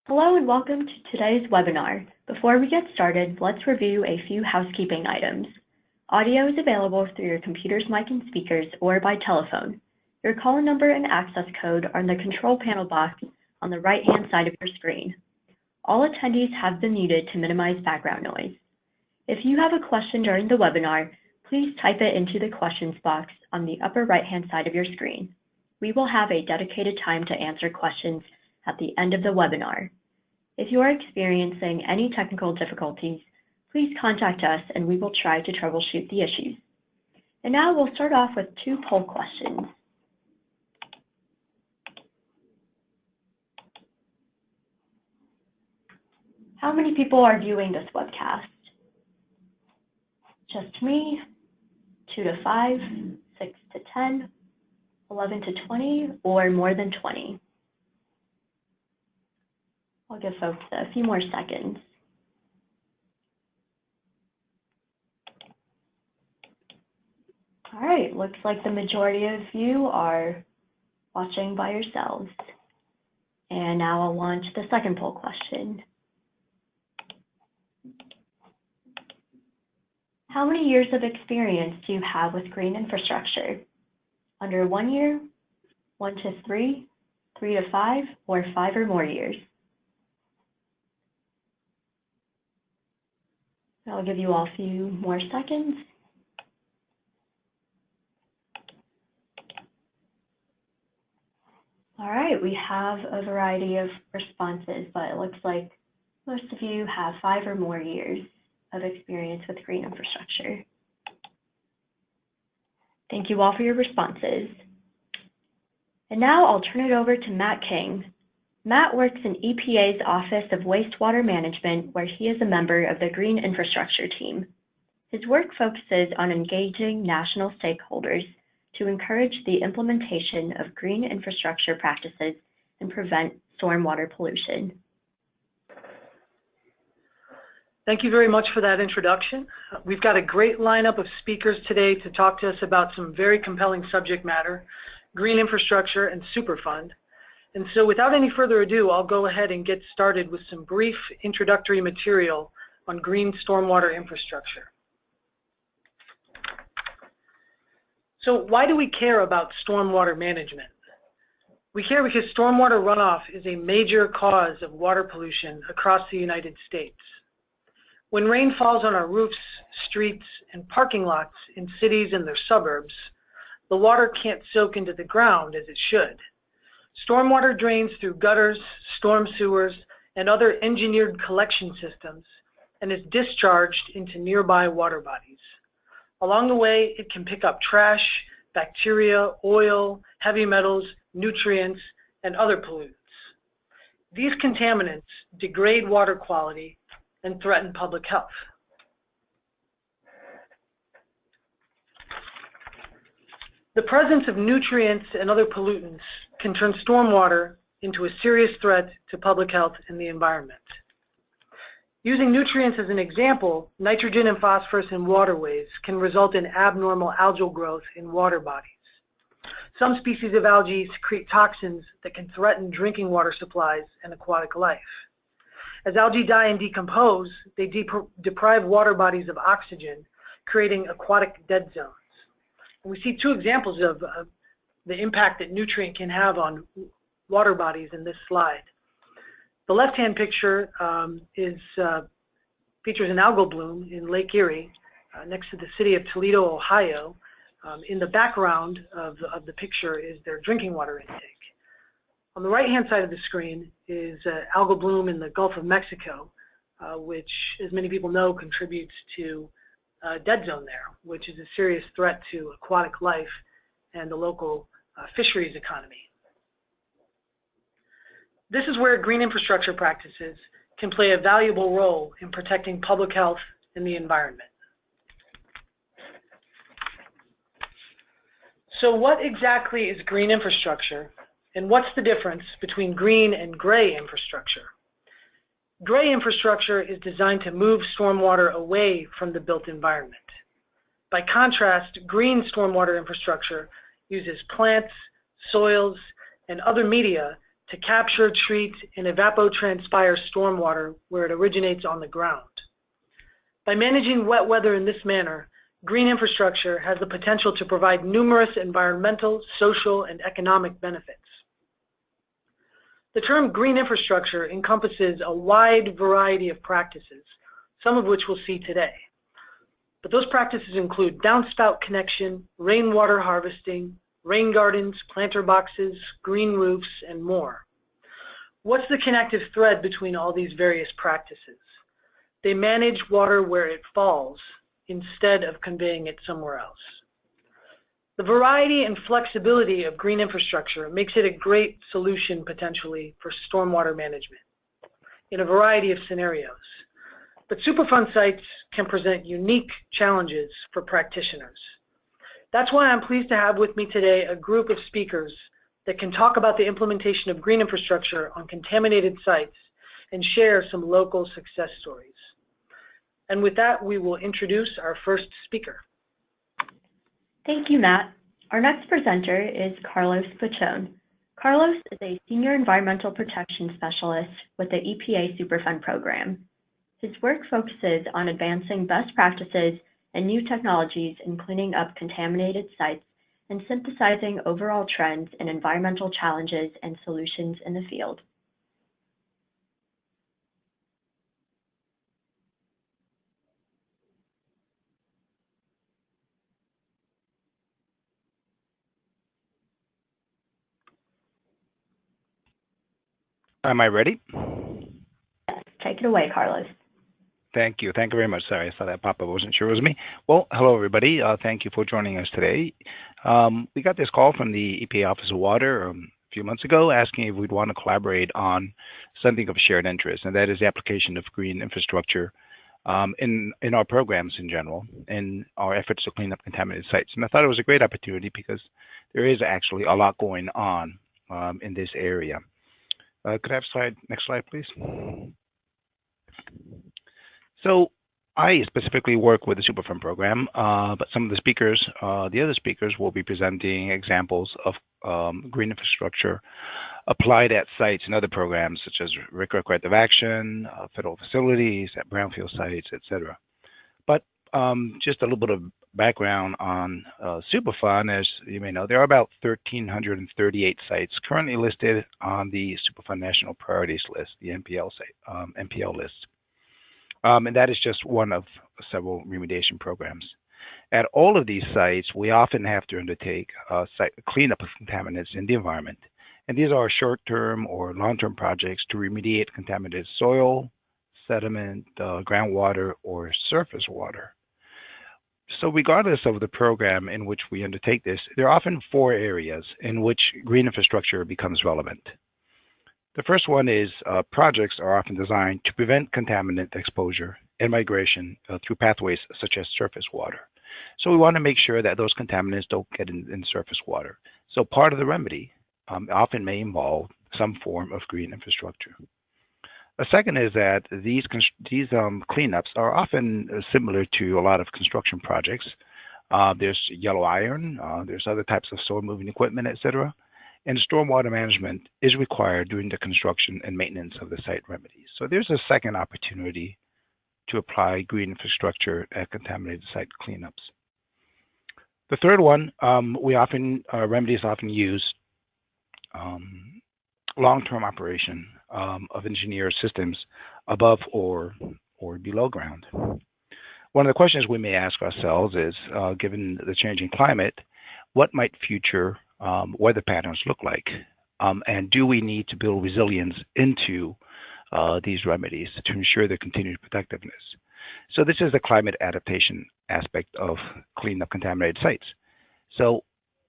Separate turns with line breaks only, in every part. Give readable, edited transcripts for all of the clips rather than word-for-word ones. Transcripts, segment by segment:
Hello and welcome to today's webinar. Before we get started, let's review a few housekeeping items. Audio is available through your computer's mic and speakers or by telephone. Your call number and access code are in the control panel box on the right-hand side of your screen. All attendees have been muted to minimize background noise. If you have a question during the webinar, please type it into the questions box on the upper right-hand side of your screen. We will have a dedicated time to answer questions at the end of the webinar. If you are experiencing any technical difficulties, please contact us and we will try to troubleshoot the issues. And now we'll start off with two poll questions. How many people are viewing this webcast? Just me, 2 to 5, 6 to 10, 11 to 20, or more than 20? I'll give folks a few more seconds. All right, looks like the majority of you are watching by yourselves. And now I'll launch the second poll question. How many years of experience do you have with green infrastructure? Under 1 year, 1 to 3, 3 to 5, or 5 or more years? I'll give you all a few more seconds. All right, we have a variety of responses, but it looks like most of you have 5 or more years of experience with green infrastructure. Thank you all for your responses. And now I'll turn it over to Matt King. Matt works in EPA's Office of Wastewater Management, where he is a member of the Green Infrastructure team. His work focuses on engaging national stakeholders to encourage the implementation of green infrastructure practices and prevent stormwater pollution.
Thank you very much for that introduction. We've got a great lineup of speakers today to talk to us about some very compelling subject matter, green infrastructure and Superfund. And so without any further ado, I'll go ahead and get started with some brief introductory material on green stormwater infrastructure. So why do we care about stormwater management? We care because stormwater runoff is a major cause of water pollution across the United States. When rain falls on our roofs, streets, and parking lots in cities and their suburbs, the water can't soak into the ground as it should. Stormwater drains through gutters, storm sewers, and other engineered collection systems and is discharged into nearby water bodies. Along the way, it can pick up trash, bacteria, oil, heavy metals, nutrients, and other pollutants. These contaminants degrade water quality and threaten public health. The presence of nutrients and other pollutants can turn stormwater into a serious threat to public health and the environment. Using nutrients as an example, nitrogen and phosphorus in waterways can result in abnormal algal growth in water bodies. Some species of algae secrete toxins that can threaten drinking water supplies and aquatic life. As algae die and decompose, they deprive water bodies of oxygen, creating aquatic dead zones. And we see two examples of the impact that nutrient can have on water bodies in this slide. The left-hand picture features an algal bloom in Lake Erie, next to the city of Toledo, Ohio. In the background of the picture is their drinking water intake. On the right-hand side of the screen is algal bloom in the Gulf of Mexico, which, as many people know, contributes to a dead zone there, which is a serious threat to aquatic life and the local fisheries economy. This is where green infrastructure practices can play a valuable role in protecting public health and the environment. So what exactly is green infrastructure, and what's the difference between green and gray infrastructure? Gray infrastructure is designed to move stormwater away from the built environment. By contrast, green stormwater infrastructure uses plants, soils, and other media to capture, treat, and evapotranspire stormwater where it originates on the ground. By managing wet weather in this manner, green infrastructure has the potential to provide numerous environmental, social, and economic benefits. The term green infrastructure encompasses a wide variety of practices, some of which we'll see today. But those practices include downspout connection, rainwater harvesting, rain gardens, planter boxes, green roofs, and more. What's the connective thread between all these various practices? They manage water where it falls instead of conveying it somewhere else. The variety and flexibility of green infrastructure makes it a great solution potentially for stormwater management in a variety of scenarios. But Superfund sites can present unique challenges for practitioners. That's why I'm pleased to have with me today a group of speakers that can talk about the implementation of green infrastructure on contaminated sites and share some local success stories. And with that, we will introduce our first speaker.
Thank you, Matt. Our next presenter is Carlos Pachon. Carlos is a Senior Environmental Protection Specialist with the EPA Superfund program. His work focuses on advancing best practices and new technologies in cleaning up contaminated sites and synthesizing overall trends in environmental challenges and solutions in the field.
Am I ready?
Yes, take it away, Carlos.
Thank you. Thank you very much. Sorry, I saw that pop up. I wasn't sure it was me. Well, hello, everybody. Thank you for joining us today. We got this call from the EPA Office of Water a few months ago asking if we'd want to collaborate on something of shared interest, and that is the application of green infrastructure in our programs in general, in our efforts to clean up contaminated sites. And I thought it was a great opportunity because there is actually a lot going on in this area. Could I have next slide, please? So I specifically work with the Superfund program, but some of the speakers, the other speakers, will be presenting examples of green infrastructure applied at sites and other programs such as corrective action, federal facilities, at brownfield sites, etc. But just a little bit of background on Superfund. As you may know, there are about 1,338 sites currently listed on the Superfund National Priorities List, the NPL list. And that is just one of several remediation programs. At all of these sites, we often have to undertake cleanup of contaminants in the environment. And these are short-term or long-term projects to remediate contaminated soil, sediment, groundwater, or surface water. So regardless of the program in which we undertake this, there are often four areas in which green infrastructure becomes relevant. The first one is projects are often designed to prevent contaminant exposure and migration through pathways such as surface water. So we want to make sure that those contaminants don't get in surface water. So part of the remedy often may involve some form of green infrastructure. A second is that these cleanups are often similar to a lot of construction projects. There's yellow iron, there's other types of soil moving equipment, etc. And stormwater management is required during the construction and maintenance of the site remedies. So there's a second opportunity to apply green infrastructure at contaminated site cleanups. The third one, remedies often use long-term operation of engineered systems above or below ground. One of the questions we may ask ourselves is, given the changing climate, what might future weather patterns look like? And do we need to build resilience into these remedies to ensure their continued protectiveness? So this is the climate adaptation aspect of cleaning up contaminated sites. So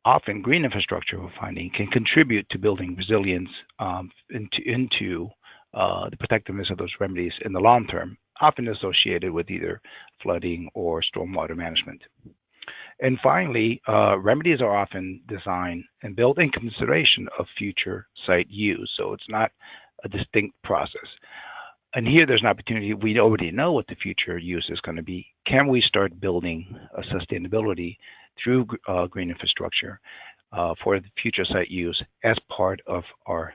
often green infrastructure, we're finding, can contribute to building resilience into the protectiveness of those remedies in the long term, often associated with either flooding or stormwater management. And finally, remedies are often designed and built in consideration of future site use. So it's not a distinct process. And here there's an opportunity. We already know what the future use is going to be. Can we start building a sustainability through green infrastructure for the future site use as part of our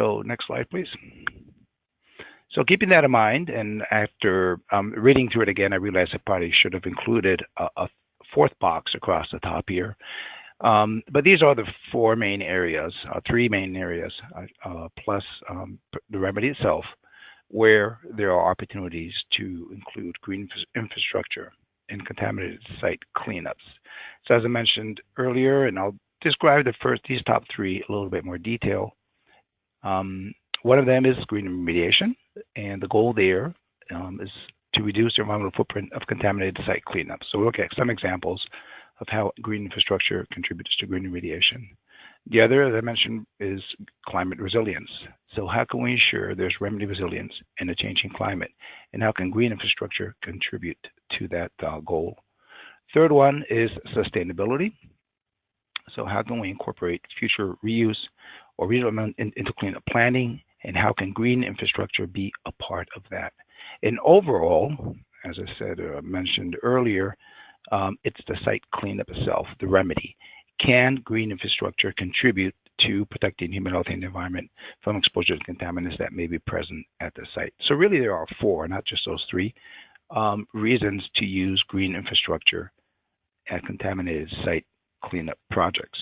So next slide, please. So keeping that in mind, and after reading through it again, I realized I probably should have included a fourth box across the top here. But these are the four main areas, three main areas, plus the remedy itself, where there are opportunities to include green infrastructure and contaminated site cleanups. So as I mentioned earlier, and I'll describe these top three a little bit more detail. One of them is green remediation, and the goal there is to reduce the environmental footprint of contaminated site cleanup. So we'll look at some examples of how green infrastructure contributes to green remediation. The other, as I mentioned, is climate resilience. So how can we ensure there's remedy resilience in a changing climate? And how can green infrastructure contribute to that goal? Third one is sustainability. So how can we incorporate future reuse or redevelopment into cleanup planning? And how can green infrastructure be a part of that? And overall, as I said, mentioned earlier, it's the site cleanup itself, the remedy. Can green infrastructure contribute to protecting human health and the environment from exposure to contaminants that may be present at the site? So really there are four, not just those three, reasons to use green infrastructure at contaminated site cleanup projects.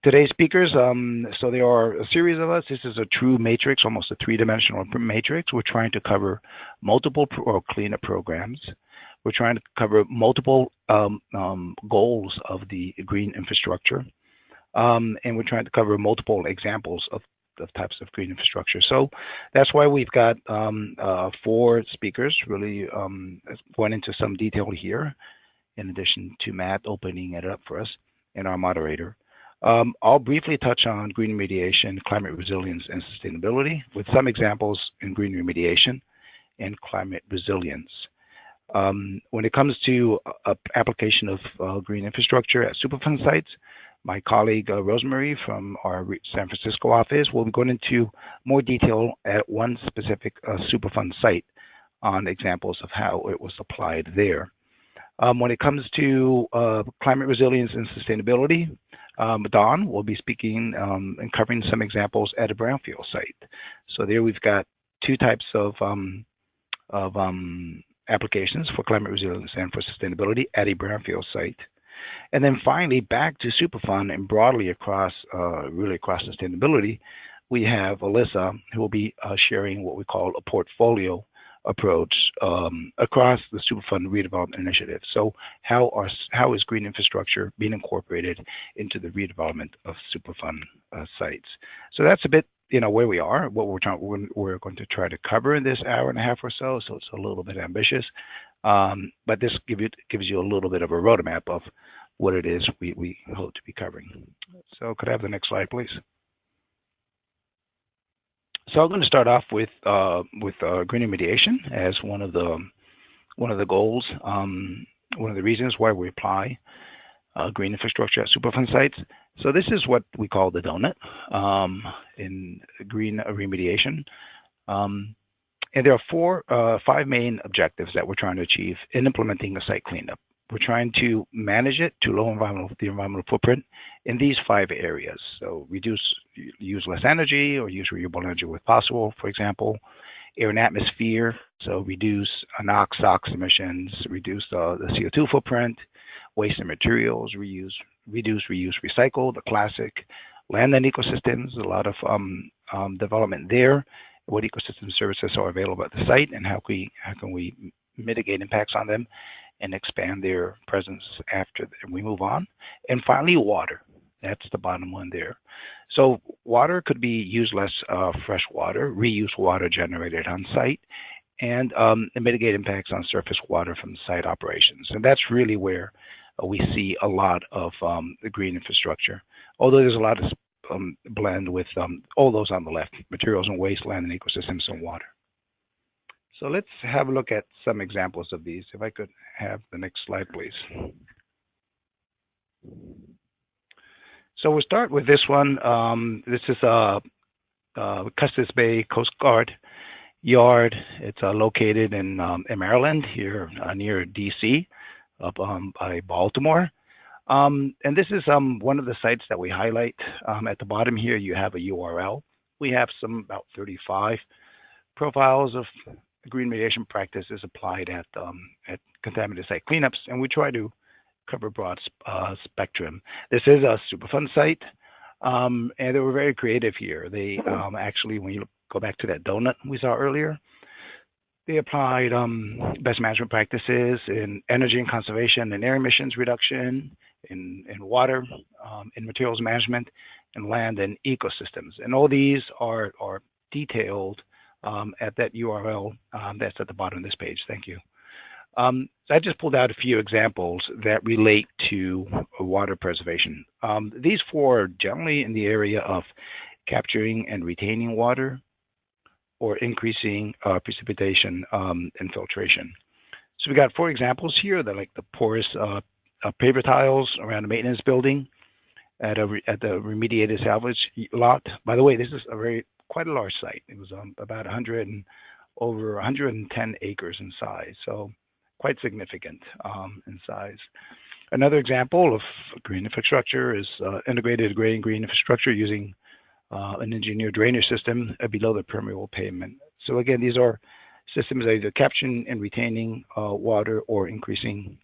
Today's speakers, so there are a series of us. This is a true matrix, almost a three-dimensional matrix. We're trying to cover multiple cleanup programs. We're trying to cover multiple goals of the green infrastructure. And we're trying to cover multiple examples of types of green infrastructure. So that's why we've got four speakers really going into some detail here, in addition to Matt opening it up for us and our moderator. I'll briefly touch on green remediation, climate resilience, and sustainability with some examples in green remediation and climate resilience. When it comes to application of green infrastructure at Superfund sites, my colleague RoseMarie from our San Francisco office will be going into more detail at one specific Superfund site on examples of how it was applied there. When it comes to climate resilience and sustainability, Don will be speaking and covering some examples at a brownfield site. So there we've got two types of applications for climate resilience and for sustainability at a brownfield site. And then finally, back to Superfund and broadly across, really across sustainability, we have Alyssa who will be sharing what we call a portfolio approach across the Superfund redevelopment initiative. So how is green infrastructure being incorporated into the redevelopment of Superfund sites? So that's a bit, where we are, what we're going to try to cover in this hour and a half or so. So it's a little bit ambitious, but this gives you a little bit of a roadmap of what it is we hope to be covering. So could I have the next slide, please? So I'm going to start off with green remediation as one of the goals, one of the reasons why we apply green infrastructure at Superfund sites. So this is what we call the donut in green remediation, and there are five main objectives that we're trying to achieve in implementing a site cleanup. We're trying to manage it to lower the environmental footprint in these five areas. So use less energy or use renewable energy where possible, for example. Air and atmosphere, so reduce NOx, SOx emissions, reduce the CO2 footprint. Waste and materials, reduce, reuse, recycle, the classic. Land and ecosystems, a lot of development there. What ecosystem services are available at the site and how can we mitigate impacts on them and expand their presence after we move on. And finally, water. That's the bottom one there. So water could be used less fresh water, reuse water generated on site, and mitigate impacts on surface water from site operations. And that's really where we see a lot of the green infrastructure, although there's a lot of blend with all those on the left, materials and waste, land and ecosystems, and water. So let's have a look at some examples of these. If I could have the next slide, please. So we'll start with this one. This is Custis Bay Coast Guard Yard. It's located in Maryland, here near DC, up by Baltimore. And this is one of the sites that we highlight. At the bottom here, you have a URL we have about 35 profiles of green remediation practices applied at contaminated site cleanups, and we try to cover a broad spectrum. This is a Superfund site, and they were very creative here. They actually, when you go back to that donut we saw earlier, they applied best management practices in energy and conservation and air emissions reduction, in water, in materials management, and land and ecosystems. And all these are detailed at that URL that's at the bottom of this page. Thank you. So I just pulled out a few examples that relate to water preservation. These four are generally in the area of capturing and retaining water, or increasing precipitation and filtration. So we got 4 examples here. They're like the porous paver tiles around a maintenance building at the remediated salvage lot. By the way, this is quite a large site. It was about over 110 acres in size, so quite significant in size. Another example of green infrastructure is integrated grading green infrastructure using an engineered drainage system below the permeable pavement. So again, these are systems that either capturing and retaining water or increasing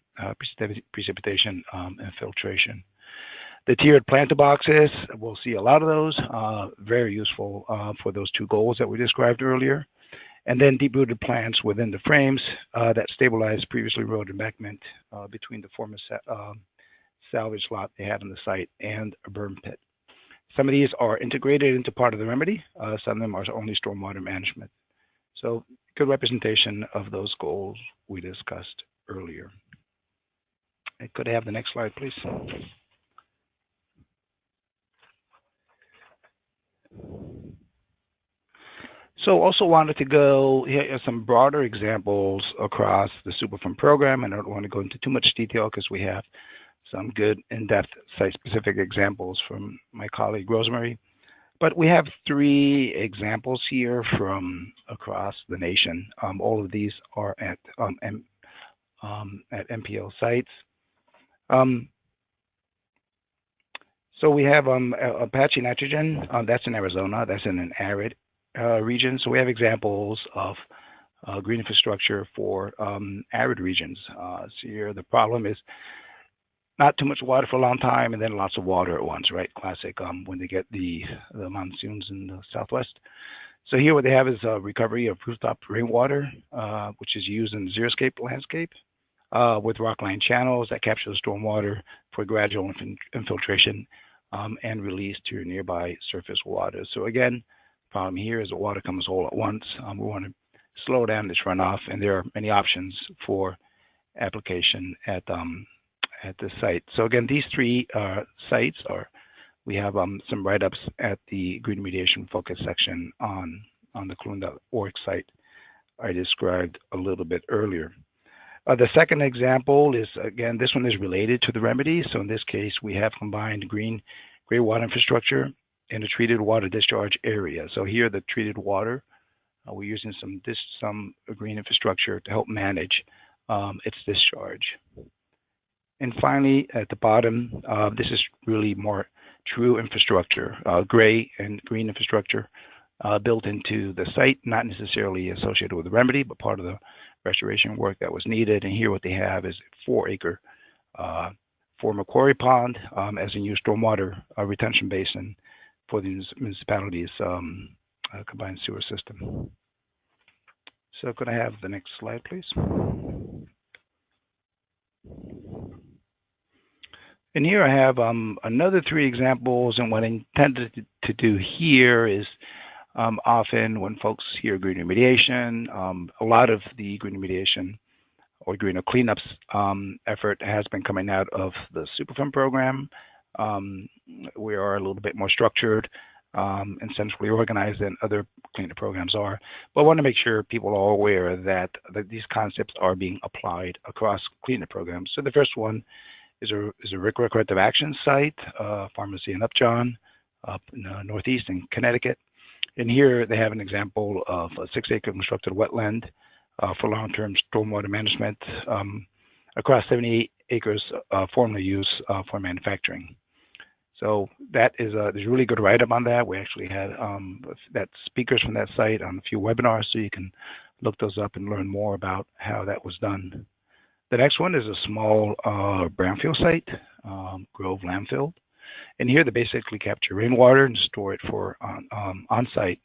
precipitation and filtration. The tiered planter boxes, we'll see a lot of those, very useful for those 2 goals that we described earlier. And then deep-rooted plants within the frames that stabilize previously eroded embankment between the former salvage lot they had on the site and a burn pit. Some of these are integrated into part of the remedy. Some of them are only stormwater management. So good representation of those goals we discussed earlier. Could I have the next slide, please? So also wanted to go here are some broader examples across the Superfund program, and I don't want to go into too much detail because we have some good in-depth site-specific examples from my colleague RoseMarie. But we have 3 examples here from across the nation. All of these are at MPO sites. So we have Apache nitrogen. That's in Arizona. That's in an arid region. So we have examples of green infrastructure for arid regions. So here the problem is not too much water for a long time and then lots of water at once, right? Classic when they get the monsoons in the Southwest. So here what they have is a recovery of rooftop rainwater, which is used in the xeriscape landscape with rockline channels that capture the stormwater for gradual infiltration and release to nearby surface water. So again, problem here is the water comes all at once. We want to slow down this runoff, and there are many options for application at the site. So again, these 3 sites we have some write-ups at the green remediation focus section on the Clune.org site I described a little bit earlier. The second example is, again, this one is related to the remedy. So in this case, we have combined gray water infrastructure in a treated water discharge area. So here, the treated water, we're using some green infrastructure to help manage its discharge. And finally, at the bottom, this is really more true infrastructure, gray and green infrastructure built into the site, not necessarily associated with the remedy, but part of the restoration work that was needed. And here what they have is a 4-acre former quarry pond as a new stormwater retention basin for the municipality's combined sewer system. So could I have the next slide, please? And here I have another 3 examples, and what I intended to do here is often when folks hear green remediation, a lot of the green remediation or green cleanups effort has been coming out of the Superfund program. We are a little bit more structured and centrally organized than other cleanup programs are, but I want to make sure people are aware that these concepts are being applied across cleanup programs. So the first one is a corrective action site, pharmacy in Upjohn, up in the Northeast in Connecticut. And here they have an example of a 6-acre constructed wetland for long-term stormwater management across 78 acres formerly used for manufacturing. So that is there's a really good write-up on that. We actually had that speakers from that site on a few webinars, so you can look those up and learn more about how that was done. The next one is a small brownfield site, Grove Landfill. And here they basically capture rainwater and store it for on-site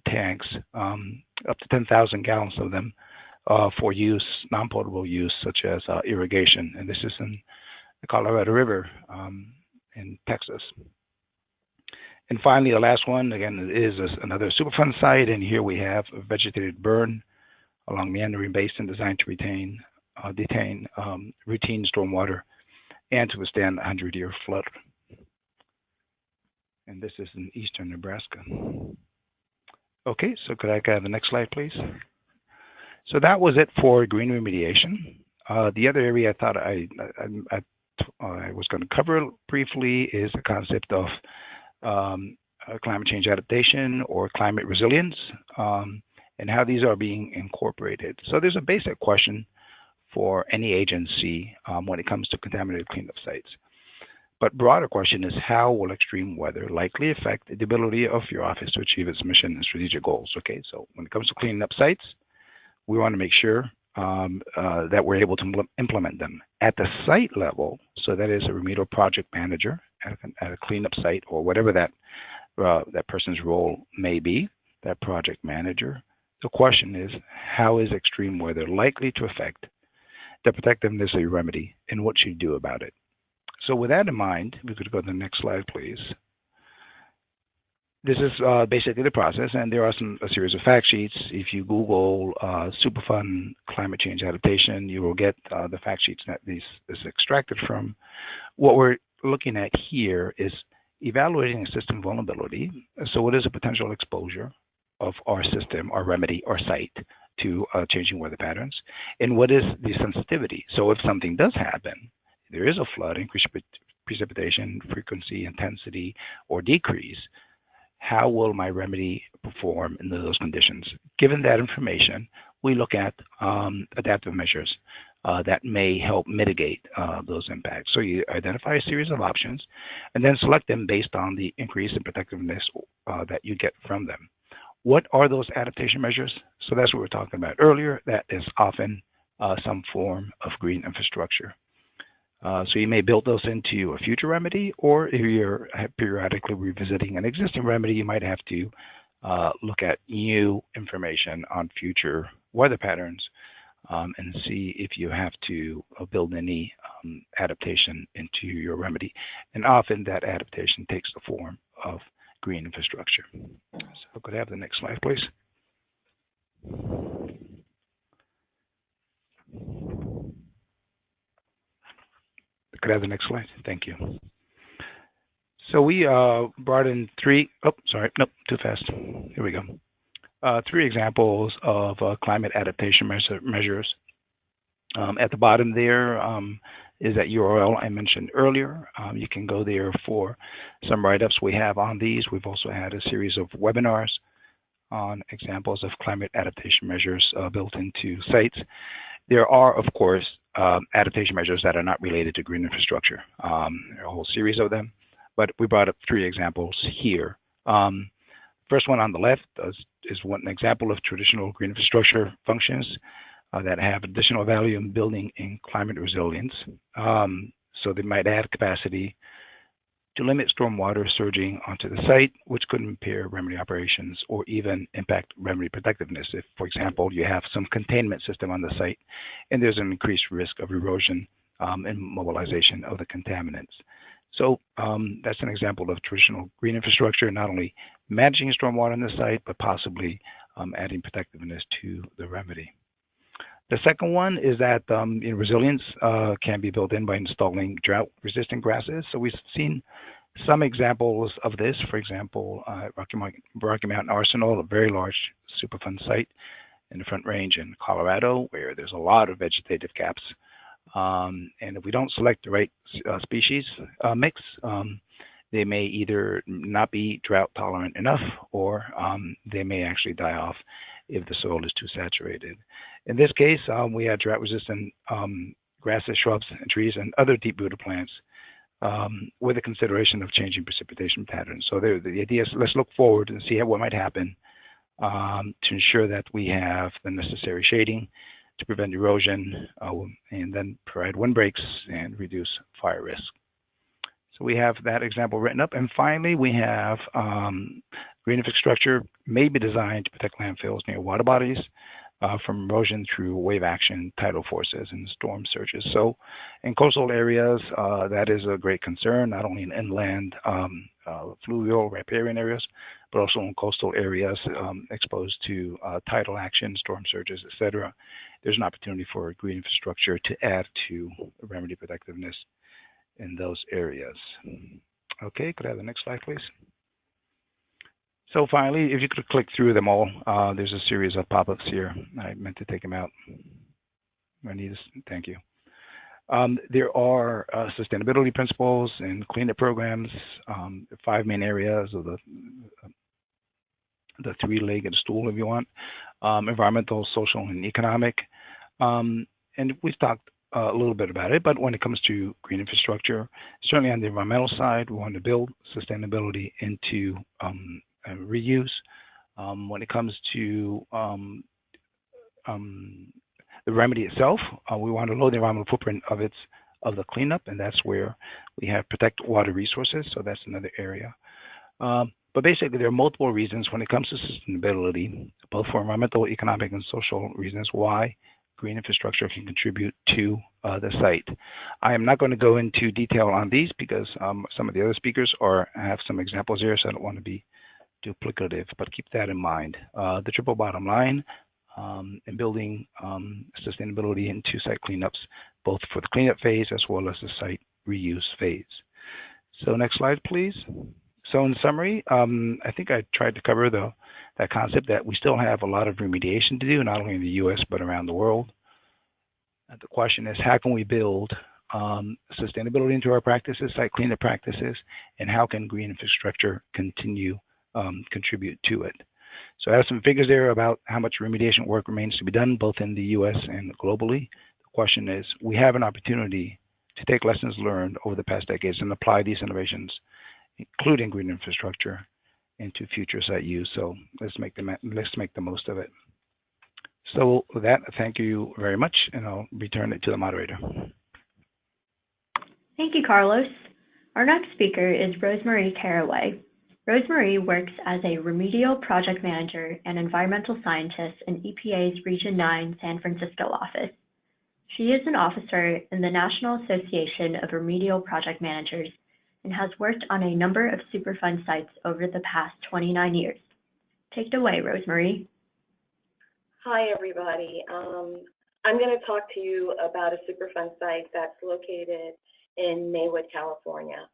tanks, up to 10,000 gallons of them for use, non-potable use, such as irrigation. And this is in the Colorado River in Texas. And finally, the last one, again, is another Superfund site. And here we have a vegetated burn along meandering basin designed to detain routine stormwater and to withstand a 100-year flood. And this is in eastern Nebraska. Okay, so could I have the next slide, please? So that was it for green remediation. The other area I thought I was going to cover briefly is the concept of climate change adaptation or climate resilience, and how these are being incorporated. So there's a basic question for any agency when it comes to contaminated cleanup sites. But broader question is, how will extreme weather likely affect the ability of your office to achieve its mission and strategic goals? Okay, so when it comes to cleaning up sites, we want to make sure that we're able to implement them at the site level. So that is a remedial project manager at a cleanup site, or whatever that person's role may be, that project manager. The question is, how is extreme weather likely to affect the protectiveness of your remedy, and what should you do about it? So with that in mind, we could go to the next slide, please. This is basically the process, and there are a series of fact sheets. If you Google Superfund climate change adaptation, you will get the fact sheets that this is extracted from. What we're looking at here is evaluating a system vulnerability. So what is a potential exposure of our system, our remedy, our site to changing weather patterns? And what is the sensitivity? So if something does happen, there is a flood, increased precipitation, frequency, intensity, or decrease, how will my remedy perform in those conditions? Given that information, we look at adaptive measures that may help mitigate those impacts. So you identify a series of options and then select them based on the increase in protectiveness that you get from them. What are those adaptation measures? So that's what we were talking about earlier. That is often some form of green infrastructure. So you may build those into a future remedy, or if you're periodically revisiting an existing remedy, you might have to look at new information on future weather patterns and see if you have to build any adaptation into your remedy. And often that adaptation takes the form of green infrastructure. So could I have the next slide, please? Could I have the next slide? Thank you. So we brought in three examples of climate adaptation measures. At the bottom there is that URL I mentioned earlier. You can go there for some write-ups we have on these. We've also had a series of webinars on examples of climate adaptation measures built into sites. There are, of course, adaptation measures that are not related to green infrastructure. There are a whole series of them, but we brought up three examples here. First one on the left is one example of traditional green infrastructure functions that have additional value in building in climate resilience. So they might add capacity to limit stormwater surging onto the site, which could impair remedy operations or even impact remedy protectiveness. If, for example, you have some containment system on the site and there's an increased risk of erosion and mobilization of the contaminants. So that's an example of traditional green infrastructure, not only managing stormwater on the site, but possibly adding protectiveness to the remedy. The second one is that resilience can be built in by installing drought-resistant grasses. So we've seen some examples of this. For example, Rocky Mountain Arsenal, a very large Superfund site in the Front Range in Colorado, where there's a lot of vegetative gaps. And if we don't select the right species mix, they may either not be drought tolerant enough, or they may actually die off if the soil is too saturated. In this case, we had drought-resistant grasses, shrubs, and trees, and other deep-rooted plants with the consideration of changing precipitation patterns. So the idea is let's look forward and see what might happen to ensure that we have the necessary shading to prevent erosion and then provide windbreaks and reduce fire risk. So we have that example written up. And finally, we have green infrastructure may be designed to protect landfills near water bodies from erosion through wave action, tidal forces, and storm surges. So in coastal areas, that is a great concern, not only in inland, fluvial, riparian areas, but also in coastal areas exposed to tidal action, storm surges, etc. There's an opportunity for green infrastructure to add to remedy protectiveness in those areas. Okay, could I have the next slide, please? So finally, if you could click through them all, there's a series of pop-ups here. I meant to take them out. Thank you. There are sustainability principles and cleanup programs, 5 main areas of the 3-legged stool, if you want, environmental, social, and economic. And we've talked a little bit about it, but when it comes to green infrastructure, certainly on the environmental side, we want to build sustainability into reuse. When it comes to the remedy itself, we want to lower the environmental footprint of the cleanup, and that's where we have protect water resources. So that's another area. But basically, there are multiple reasons when it comes to sustainability, both for environmental, economic, and social reasons, why green infrastructure can contribute to the site. I am not going to go into detail on these because some of the other speakers have some examples here, so I don't want to be duplicative, but keep that in mind. The triple bottom line in building sustainability into site cleanups, both for the cleanup phase as well as the site reuse phase. So next slide, please. So in summary, I think I tried to cover that concept that we still have a lot of remediation to do, not only in the U.S., but around the world. The question is, how can we build sustainability into our practices, site cleanup practices, and how can green infrastructure continue contribute to it? So I have some figures there about how much remediation work remains to be done, both in the U.S. and globally. The question is, we have an opportunity to take lessons learned over the past decades and apply these innovations, including green infrastructure, into future site use. So let's make the most of it. So with that, thank you very much, and I'll return it to the moderator.
Thank you, Carlos. Our next speaker is RoseMarie Caraway. RoseMarie works as a remedial project manager and environmental scientist in EPA's Region 9 San Francisco office. She is an officer in the National Association of Remedial Project Managers and has worked on a number of Superfund sites over the past 29 years. Take it away, RoseMarie.
Hi, everybody. I'm going to talk to you about a Superfund site that's located in Maywood, California.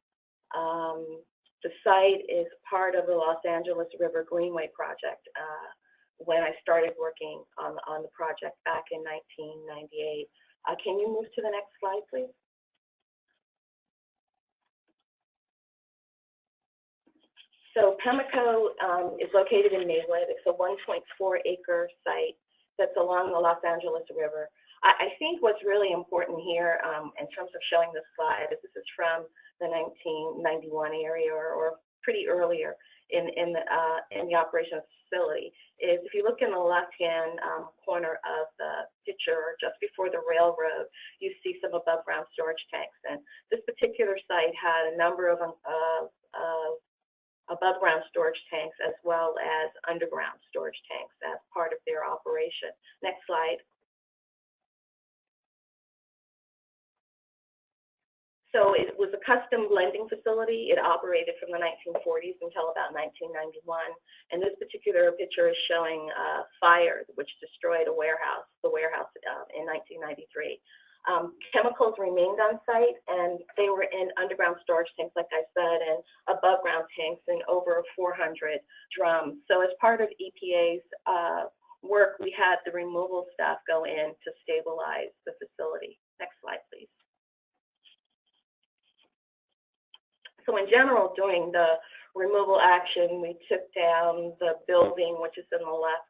The site is part of the Los Angeles River Greenway project. When I started working on the project back in 1998. Can you move to the next slide, please? So Pachon is located in Maywood. It's a 1.4-acre site that's along the Los Angeles River. I think what's really important here in terms of showing this slide is this is from the 1991 area or pretty earlier in the operations facility. Is if you look in the left-hand corner of the picture, just before the railroad, you see some above-ground storage tanks. And this particular site had a number of above-ground storage tanks as well as underground storage tanks as part of their operation. Next slide. So it was a custom blending facility. It operated from the 1940s until about 1991. And this particular picture is showing fire, which destroyed the warehouse in 1993. Chemicals remained on site, and they were in underground storage tanks, like I said, and above ground tanks in over 400 drums. So as part of EPA's work, we had the removal staff go in to stabilize the facility. Next slide, please. So in general, during the removal action, we took down the building, which is in the left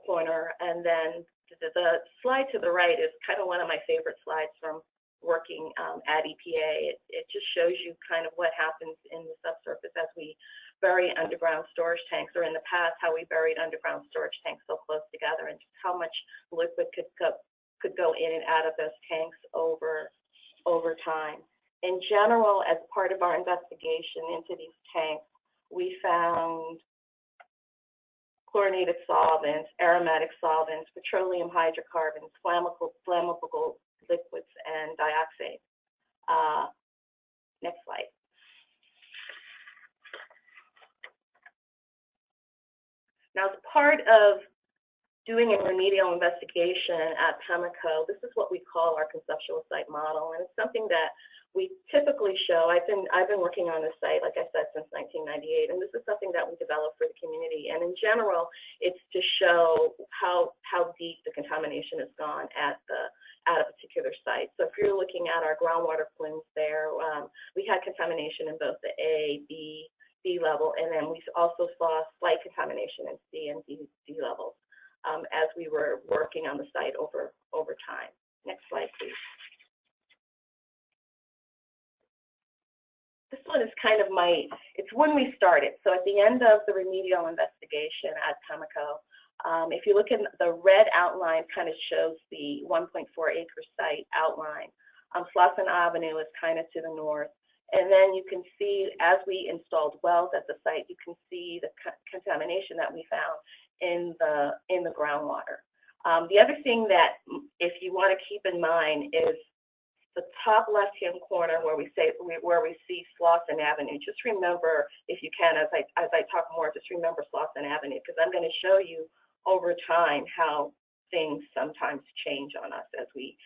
corner, and then the slide to the right is kind of one of my favorite slides from working at EPA. It just shows you kind of what happens in the subsurface as we bury underground storage tanks, or in the past, how we buried underground storage tanks so close together, and just how much liquid could go in and out of those tanks over time. In general, as part of our investigation into these tanks, we found chlorinated solvents, aromatic solvents, petroleum hydrocarbons, flammable liquids, and dioxide. Next slide. Now, as part of doing a remedial investigation at Pachon, this is what we call our conceptual site model, and it's something that we typically show. I've been working on this site, like I said, since 1998, and this is something that we develop for the community. And in general, it's to show how deep the contamination has gone at a particular site. So if you're looking at our groundwater plumes there, we had contamination in both the A, B level, and then we also saw slight contamination in C and D levels as we were working on the site over time. Next slide, please. This one is kind of it's when we started. So at the end of the remedial investigation at Pachon, if you look at the red outline, kind of shows the 1.4-acre site outline. Slauson Avenue is kind of to the north. And then you can see, as we installed wells at the site, you can see the contamination that we found in the groundwater. The other thing that, if you want to keep in mind, is the top left-hand corner where we see Slauson Avenue. Just remember, if you can, as I talk more, just remember Slauson Avenue, because I'm going to show you over time how things sometimes change on us as we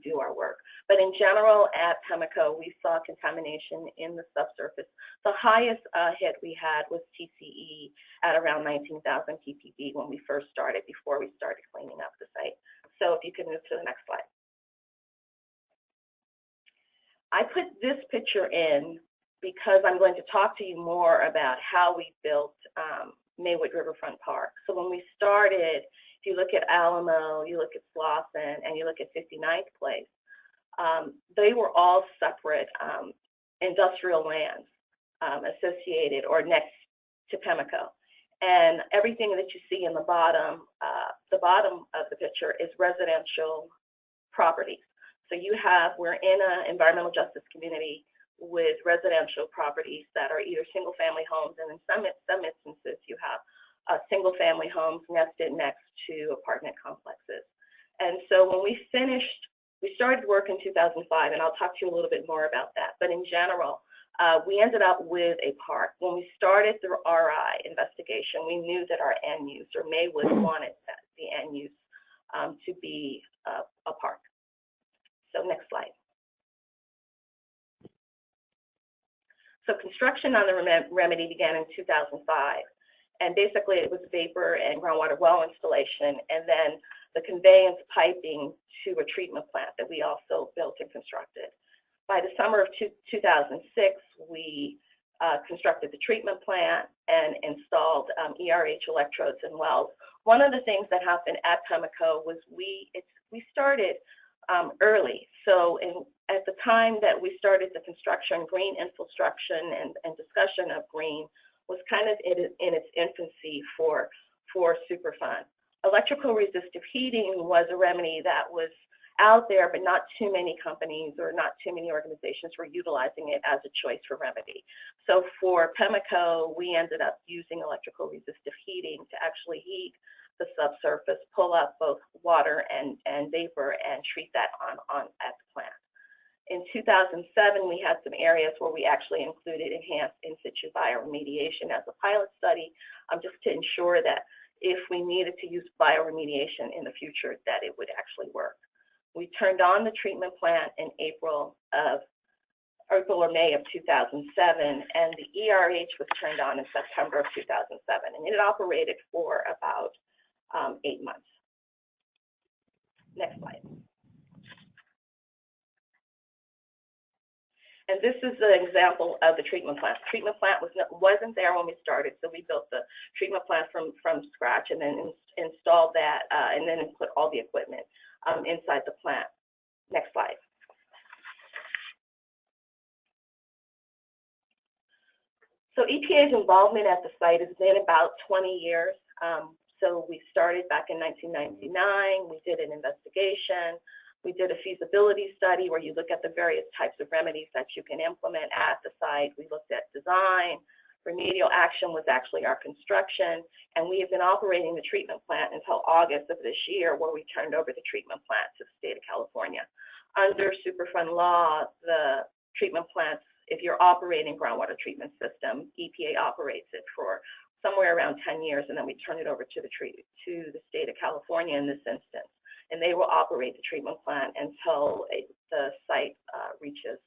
do our work. But in general, at Pachon, we saw contamination in the subsurface. The highest hit we had was TCE at around 19,000 ppb when we first started, before we started cleaning up the site. So if you can move to the next slide. I put this picture in because I'm going to talk to you more about how we built Maywood Riverfront Park. So when we started, if you look at Alamo, you look at Slauson, and you look at 59th Place, they were all separate industrial lands associated or next to Pachon. And everything that you see in the bottom of the picture is residential properties. So we're in an environmental justice community with residential properties that are either single-family homes, and in some instances you have single-family homes nested next to apartment complexes. And so when we started work in 2005, and I'll talk to you a little bit more about that, but in general, we ended up with a park. When we started the RI investigation, we knew that our end use, or Maywood, wanted the end use to be a park. So next slide. So construction on the remedy began in 2005, and basically it was vapor and groundwater well installation, and then the conveyance piping to a treatment plant that we also built and constructed. By the summer of 2006, we constructed the treatment plant and installed ERH electrodes and wells. One of the things that happened at Pachon was we started early. So at the time that we started the construction, green infiltration and discussion of green was kind of in its infancy for Superfund. Electrical resistive heating was a remedy that was out there, but not too many companies or not too many organizations were utilizing it as a choice for remedy. So for Pachon, we ended up using electrical resistive heating to actually heat the subsurface, pull up both water and vapor, and treat that on at the plant. In 2007, we had some areas where we actually included enhanced in situ bioremediation as a pilot study, just to ensure that if we needed to use bioremediation in the future, that it would actually work. We turned on the treatment plant in April or May of 2007, and the ERH was turned on in September of 2007, and it operated for about 8 months. Next slide. And this is an example of the treatment plant. The treatment plant wasn't there when we started, so we built the treatment plant from scratch, and then installed that, and then put all the equipment inside the plant. Next slide. So EPA's involvement at the site has been about 20 years. So we started back in 1999. We did an investigation. We did a feasibility study where you look at the various types of remedies that you can implement at the site. We looked at design. Remedial action was actually our construction. And we have been operating the treatment plant until August of this year, where we turned over the treatment plant to the state of California. Under Superfund law, the treatment plants, if you're operating groundwater treatment system, EPA operates it for somewhere around 10 years, and then we turn it over to the state of California in this instance. And they will operate the treatment plant until the site reaches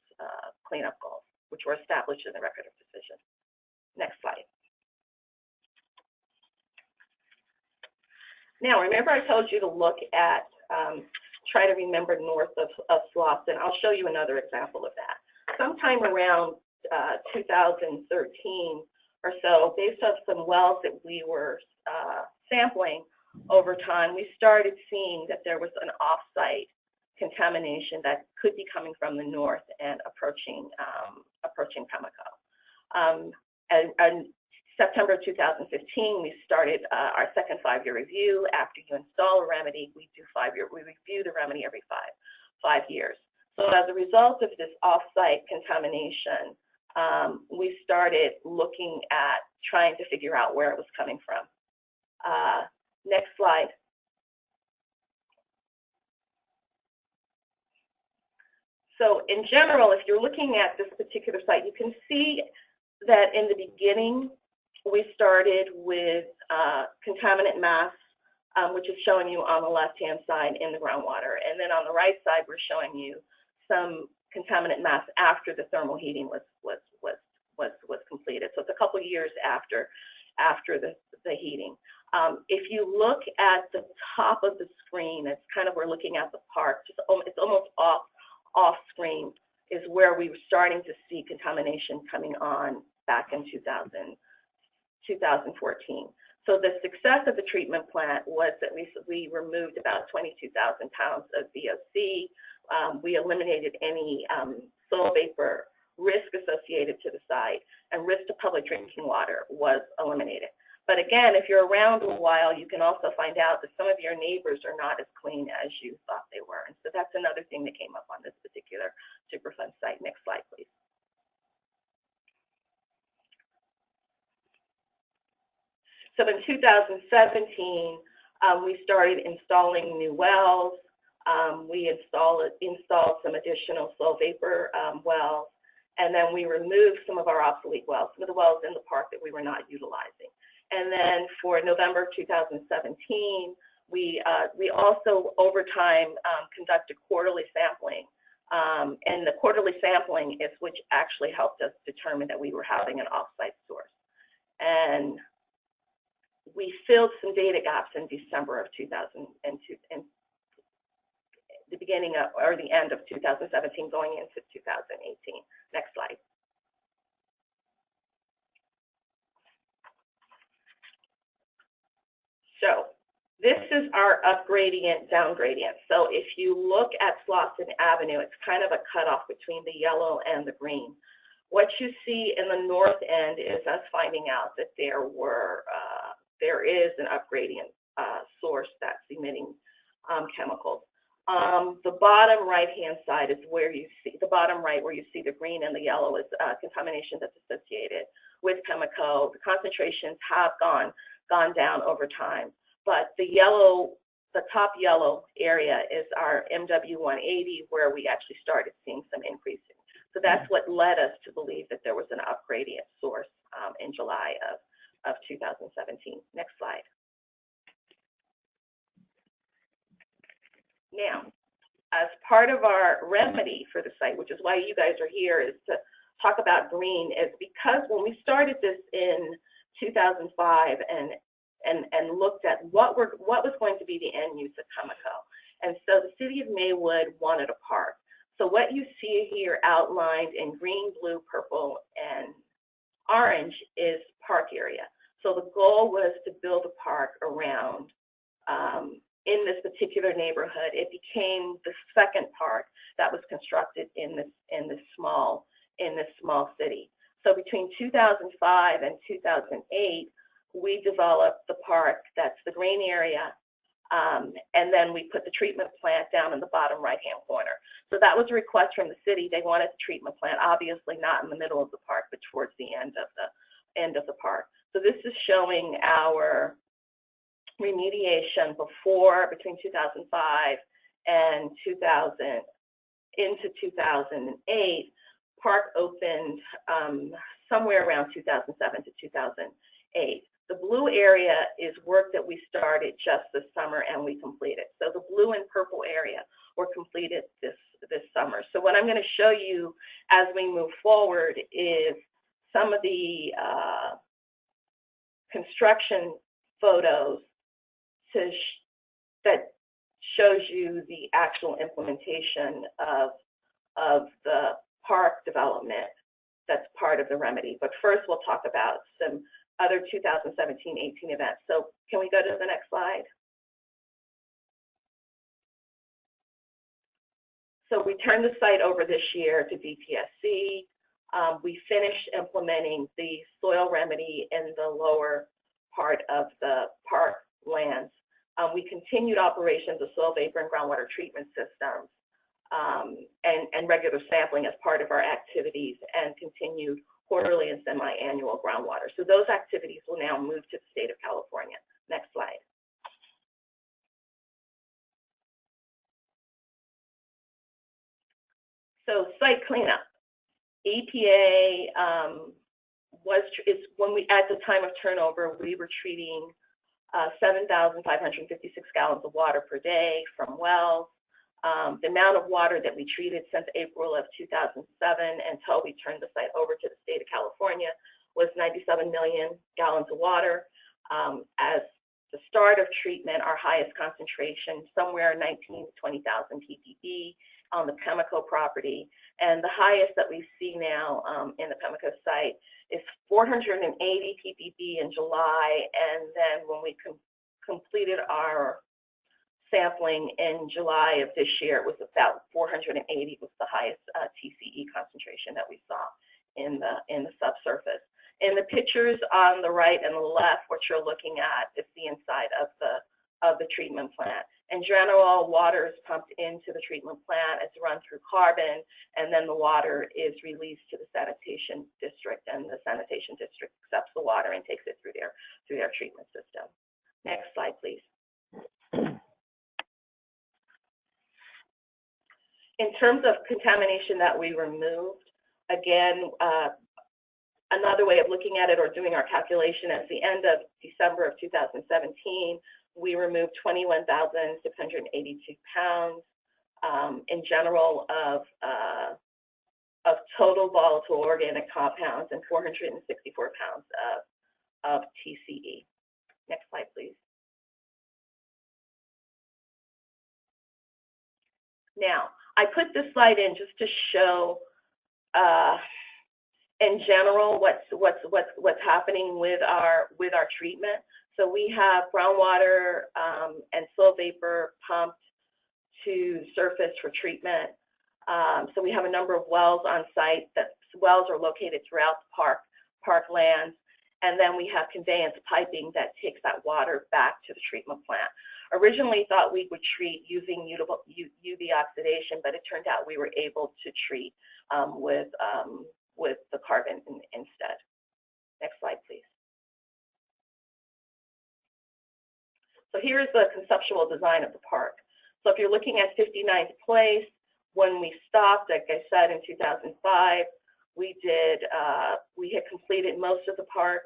cleanup goals, which were established in the record of decision. Next slide. Now, remember I told you to look at, try to remember north of Slauson. I'll show you another example of that. Sometime around 2013 or so, based on some wells that we were sampling over time, we started seeing that there was an off-site contamination that could be coming from the north and approaching Pachon. And September 2015, we started our second 5-year review. After you install a remedy, we review the remedy every five years. So as a result of this off-site contamination, we started looking at trying to figure out where it was coming from. Next slide. So in general, if you're looking at this particular site, you can see that in the beginning, we started with contaminant mass, which is showing you on the left-hand side in the groundwater. And then on the right side, we're showing you some contaminant mass after the thermal heating was completed. So it's a couple years after the heating. If you look at the top of the screen, it's kind of, we're looking at the park, it's almost off screen is where we were starting to see contamination coming on back in 2014. So the success of the treatment plant was that we removed about 22,000 pounds of VOC. We eliminated any soil vapor risk associated to the site, and risk to public drinking water was eliminated. But again, if you're around a while, you can also find out that some of your neighbors are not as clean as you thought they were. And so that's another thing that came up on this particular Superfund site. Next slide, please. So in 2017, we started installing new wells. We installed some additional soil vapor wells, and then we removed some of our obsolete wells, some of the wells in the park that we were not utilizing. And then for November 2017, we also over time conducted quarterly sampling, and the quarterly sampling is which actually helped us determine that we were having an off-site source. And we filled some data gaps in December of 2002, and the beginning of, or the end of 2017 going into 2018. Next slide. So this is our up gradient, down gradient. So if you look at Slauson Avenue, it's kind of a cutoff between the yellow and the green. What you see in the north end is us finding out that there is an up gradient source that's emitting chemicals. The bottom right-hand side is where you see, the bottom right where you see the green and the yellow is contamination that's associated with Pachon. The concentrations have gone down over time, but the top yellow area is our MW180, where we actually started seeing some increasing. So that's what led us to believe that there was an up gradient source in July of 2017. Next slide. Now, as part of our remedy for the site, which is why you guys are here, is to talk about green, is because when we started this in 2005 and looked at what was going to be the end use of Pachon, and so the city of Maywood wanted a park. So what you see here outlined in green, blue, purple, and orange is park area. So the goal was to build a park around in this particular neighborhood. It became the second park that was constructed in this small city. So between 2005 and 2008, we developed the park, that's the green area, and then we put the treatment plant down in the bottom right-hand corner. So that was a request from the city. They wanted the treatment plant, obviously not in the middle of the park, but towards the end of the park. So this is showing our remediation between 2005 and 2000 into 2008. Park opened somewhere around 2007 to 2008. The blue area is work that we started just this summer and we completed. So the blue and purple area were completed this summer. So what I'm going to show you as we move forward is some of the construction photos that shows you the actual implementation of the park development that's part of the remedy. But first we'll talk about some other 2017-18 events. So can we go to the next slide? So we turned the site over this year to DPSC. We finished implementing the soil remedy in the lower part of the park lands. We continued operations of soil vapor and groundwater treatment systems and regular sampling as part of our activities, and continued quarterly and semi-annual groundwater. So those activities will now move to the state of California. Next slide. So site cleanup. EPA at the time of turnover, we were treating 7,556 gallons of water per day from wells. The amount of water that we treated since April of 2007 until we turned the site over to the state of California was 97 million gallons of water. As the start of treatment, our highest concentration, somewhere 19,000 to 20,000 ppb on the Pemmico property. And the highest that we see now in the Pemmico site is 480 ppb in July. And then when we completed our sampling in July of this year, it was about 480 was the highest TCE concentration that we saw in the subsurface. In the pictures on the right and the left, what you're looking at is the inside of the treatment plant. In general, water is pumped into the treatment plant, it's run through carbon, and then the water is released to the sanitation district, and the sanitation district accepts the water and takes it through their treatment system. Next slide, please. In terms of contamination that we removed, again, another way of looking at it or doing our calculation, at the end of December of 2017, we removed 21,682 pounds in general of total volatile organic compounds and 464 pounds of TCE. Next slide, please. Now, I put this slide in just to show, in general, what's happening with our treatment. So we have groundwater and soil vapor pumped to surface for treatment. So we have a number of wells on site. That wells are located throughout the park lands, and then we have conveyance piping that takes that water back to the treatment plant. Originally thought we would treat using UV oxidation, but it turned out we were able to treat with the carbon instead. Next slide, please. So here's the conceptual design of the park. So if you're looking at 59th place, when we stopped, like I said, in 2005, we had completed most of the park.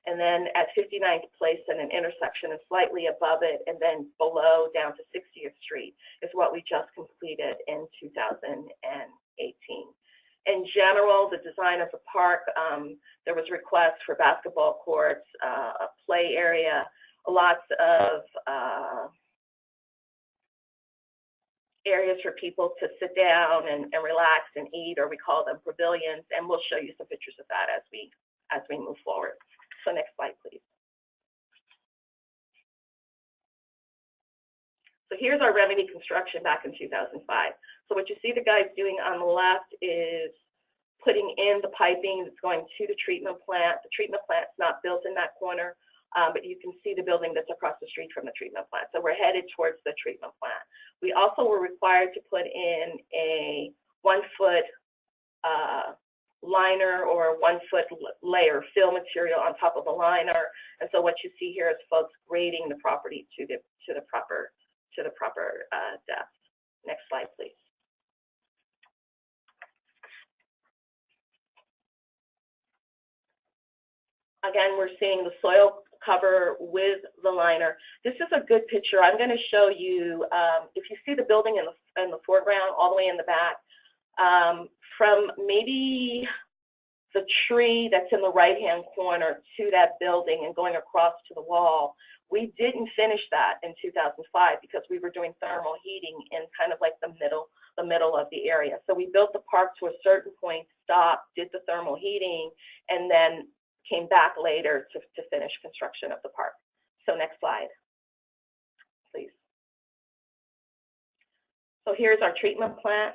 And then at 59th place at an intersection and slightly above it, and then below down to 60th Street is what we just completed in 2018. In general, the design of the park, there was requests for basketball courts, a play area, lots of areas for people to sit down and relax and eat, or we call them pavilions, and we'll show you some pictures of that as we move forward. So next slide, please. So here's our remedy construction back in 2005. So what you see the guys doing on the left is putting in the piping that's going to the treatment plant. The treatment plant's not built in that corner, but you can see the building that's across the street from the treatment plant. So we're headed towards the treatment plant. We also were required to put in a 1-foot liner or 1-foot layer fill material on top of the liner. And so what you see here is folks grading the property to the proper depth. Next slide, please. Again, we're seeing the soil cover with the liner. This is a good picture. I'm going to show you, if you see the building in the foreground, all the way in the back, from maybe the tree that's in the right-hand corner to that building and going across to the wall, we didn't finish that in 2005 because we were doing thermal heating in kind of like the middle of the area. So we built the park to a certain point, stopped, did the thermal heating, and then came back later to finish construction of the park. So next slide, please. So here's our treatment plant.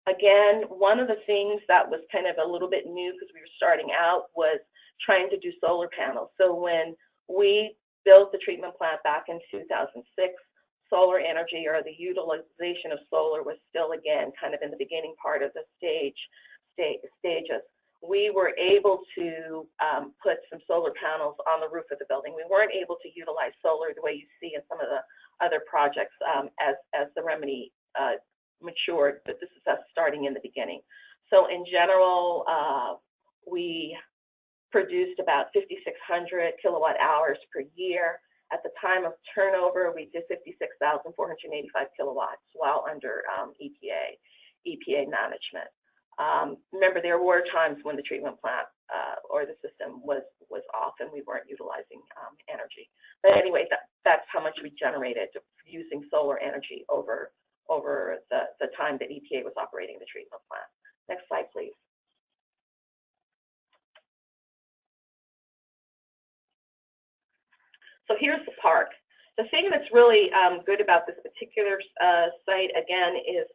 Again, one of the things that was kind of a little bit new because we were starting out was trying to do solar panels. So when we built the treatment plant back in 2006, solar energy or the utilization of solar was still, again, kind of in the beginning part of the stages. We were able to put some solar panels on the roof of the building. We weren't able to utilize solar the way you see in some of the other projects as the remedy matured, but this is us starting in the beginning. So in general, we produced about 5,600 kilowatt hours per year. At the time of turnover, we did 56,485 kilowatts while under EPA management. Remember, there were times when the treatment plant or the system was off and we weren't utilizing energy. But anyway, that's how much we generated using solar energy over the time that EPA was operating the treatment plant. Next slide, please. So here's the park. The thing that's really good about this particular site, again, is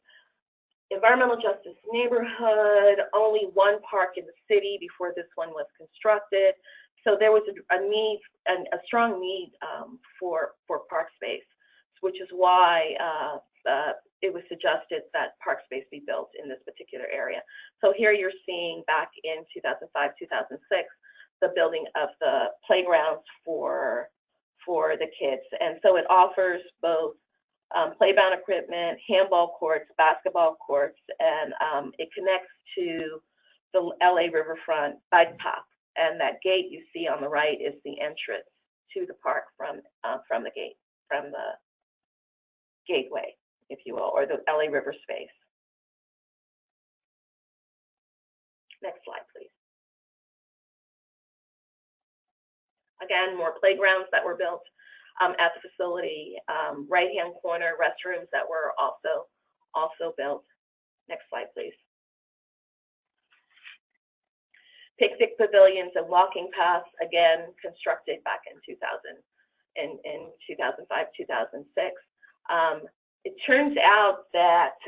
environmental justice neighborhood, only one park in the city before this one was constructed. So there was a need, a strong need for park space, which is why it was suggested that park space be built in this particular area. So here you're seeing back in 2005, 2006, the building of the playgrounds for the kids. And so it offers both playground equipment, handball courts, basketball courts, and it connects to the LA Riverfront bike path. And that gate you see on the right is the entrance to the park from the gateway, if you will, or the LA River space. Next slide, please. Again, more playgrounds that were built at the facility. Right-hand corner, restrooms that were also built. Next slide, please. Picnic pavilions and walking paths, again, constructed back in 2005, 2006. It turns out that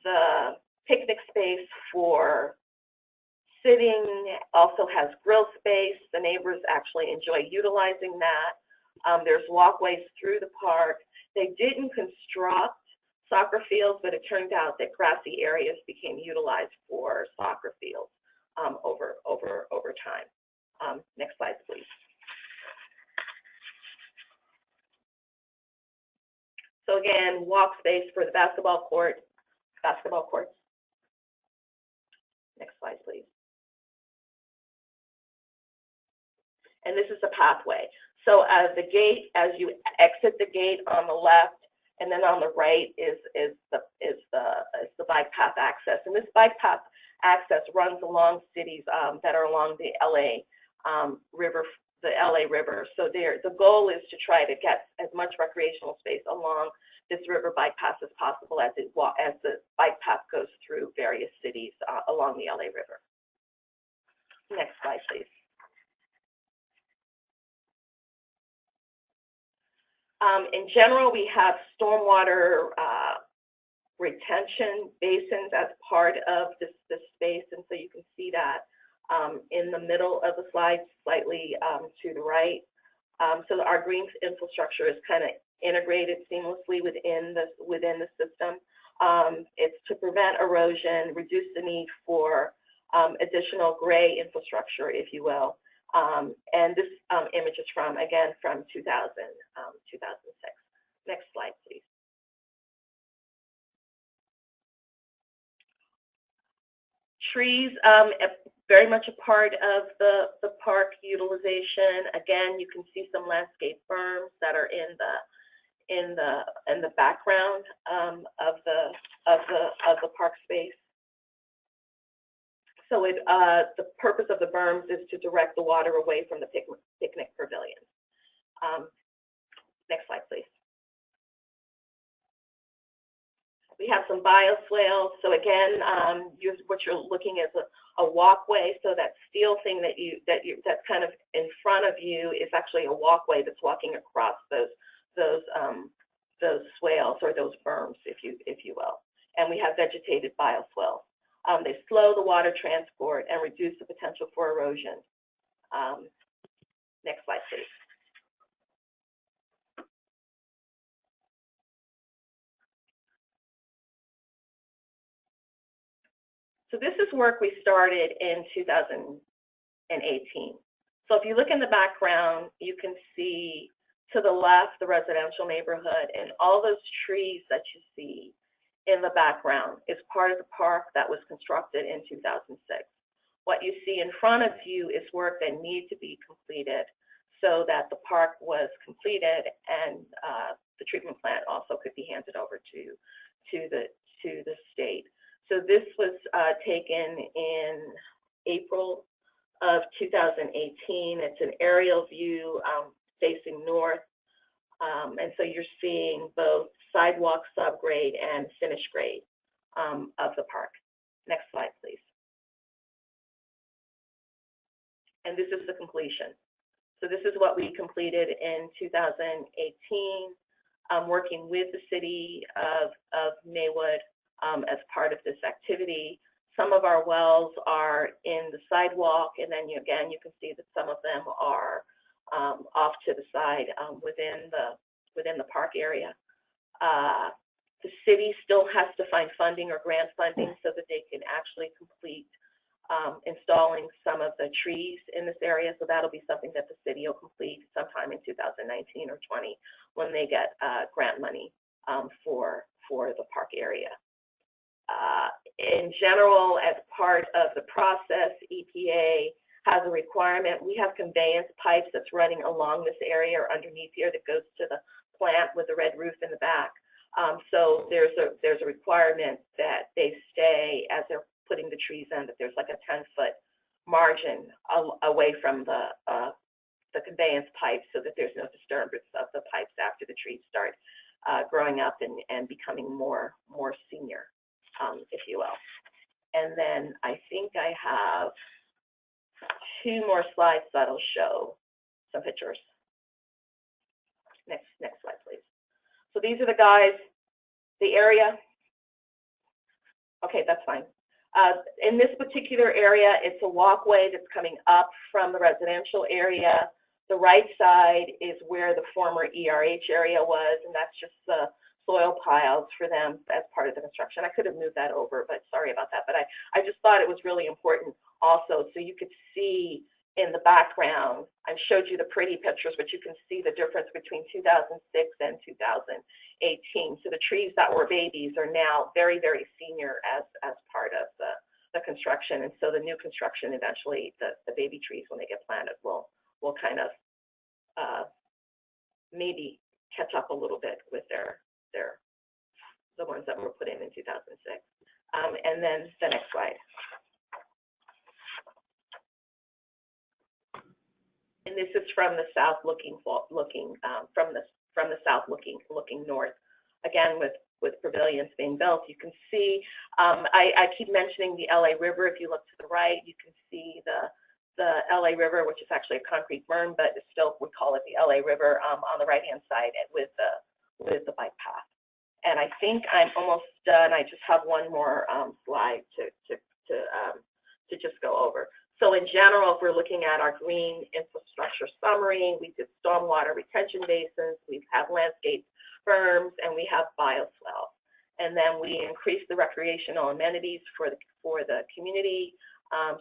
the picnic space for sitting also has grill space. The neighbors actually enjoy utilizing that. There's walkways through the park. They didn't construct soccer fields, but it turned out that grassy areas became utilized for soccer fields over time. Next slide, please. So again, walk space for the basketball courts. Next slide, please. And this is the pathway. So as the gate, as you exit the gate on the left, and then on the right is the bike path access. And this bike path access runs along cities that are along the LA River. So the goal is to try to get as much recreational space along this river bike path as possible as the bike path goes through various cities along the LA River. Next slide, please. In general, we have stormwater retention basins as part of this space, and so you can see that in the middle of the slide, slightly to the right. So our green infrastructure is kind of integrated seamlessly within the system. It's to prevent erosion, reduce the need for additional gray infrastructure, if you will. And this image is from 2006. Next slide, please. Trees, very much a part of the park utilization. Again, you can see some landscape berms that are in the background of the park space. So the purpose of the berms is to direct the water away from the picnic pavilions. Next slide, please. We have some bioswales. So again, what you're looking at is a walkway. So that steel thing that's kind of in front of you is actually a walkway that's walking across those swales, or those berms, if you will. And we have vegetated bioswales. They slow the water transport and reduce the potential for erosion. Next slide, please. So this is work we started in 2018. So if you look in the background, you can see to the left the residential neighborhood, and all those trees that you see in the background is part of the park that was constructed in 2006. What you see in front of you is work that needs to be completed so that the park was completed, and the treatment plant also could be handed over to the state. So this was taken in April of 2018. It's an aerial view facing north. And so you're seeing both sidewalk subgrade and finish grade of the park. Next slide, please. And this is the completion. So this is what we completed in 2018, working with the city of Maywood as part of this activity. Some of our wells are in the sidewalk, and then you can see that some of them are off to the side within the park area. The city still has to find funding or grant funding so that they can actually complete installing some of the trees in this area. So that'll be something that the city will complete sometime in 2019 or 20 when they get grant money for the park area. In general, as part of the process, EPA has a requirement. We have conveyance pipes that's running along this area or underneath here that goes to the plant with the red roof in the back. So there's a requirement that they stay, as they're putting the trees in, that there's like a 10-foot margin away from the conveyance pipe, so that there's no disturbance of the pipes after the trees start growing up and becoming more senior, if you will. And then I think I have 2 more slides that'll show some pictures. Next slide, please. So these are the guys, the area. Okay, that's fine. In this particular area, it's a walkway that's coming up from the residential area. The right side is where the former ERH area was, and that's just the soil piles for them as part of the construction. I could have moved that over, but sorry about that. But I just thought it was really important also, so you could see in the background. I showed you the pretty pictures, but you can see the difference between 2006 and 2018. So the trees that were babies are now very, very senior as part of the construction. And so the new construction, eventually, the baby trees, when they get planted, will kind of maybe catch up a little bit with the ones that were put in 2006. And then the next slide. And this is from the south looking north. Again, with pavilions being built, you can see. I keep mentioning the LA River. If you look to the right, you can see the LA River, which is actually a concrete berm, but still we call it the LA River on the right-hand side with the bike path. And I think I'm almost done. I just have one more slide to just go over. So in general, if we're looking at our green infrastructure summary, we did stormwater retention basins, we have landscape berms, and we have bioswales. And then we increased the recreational amenities for the community.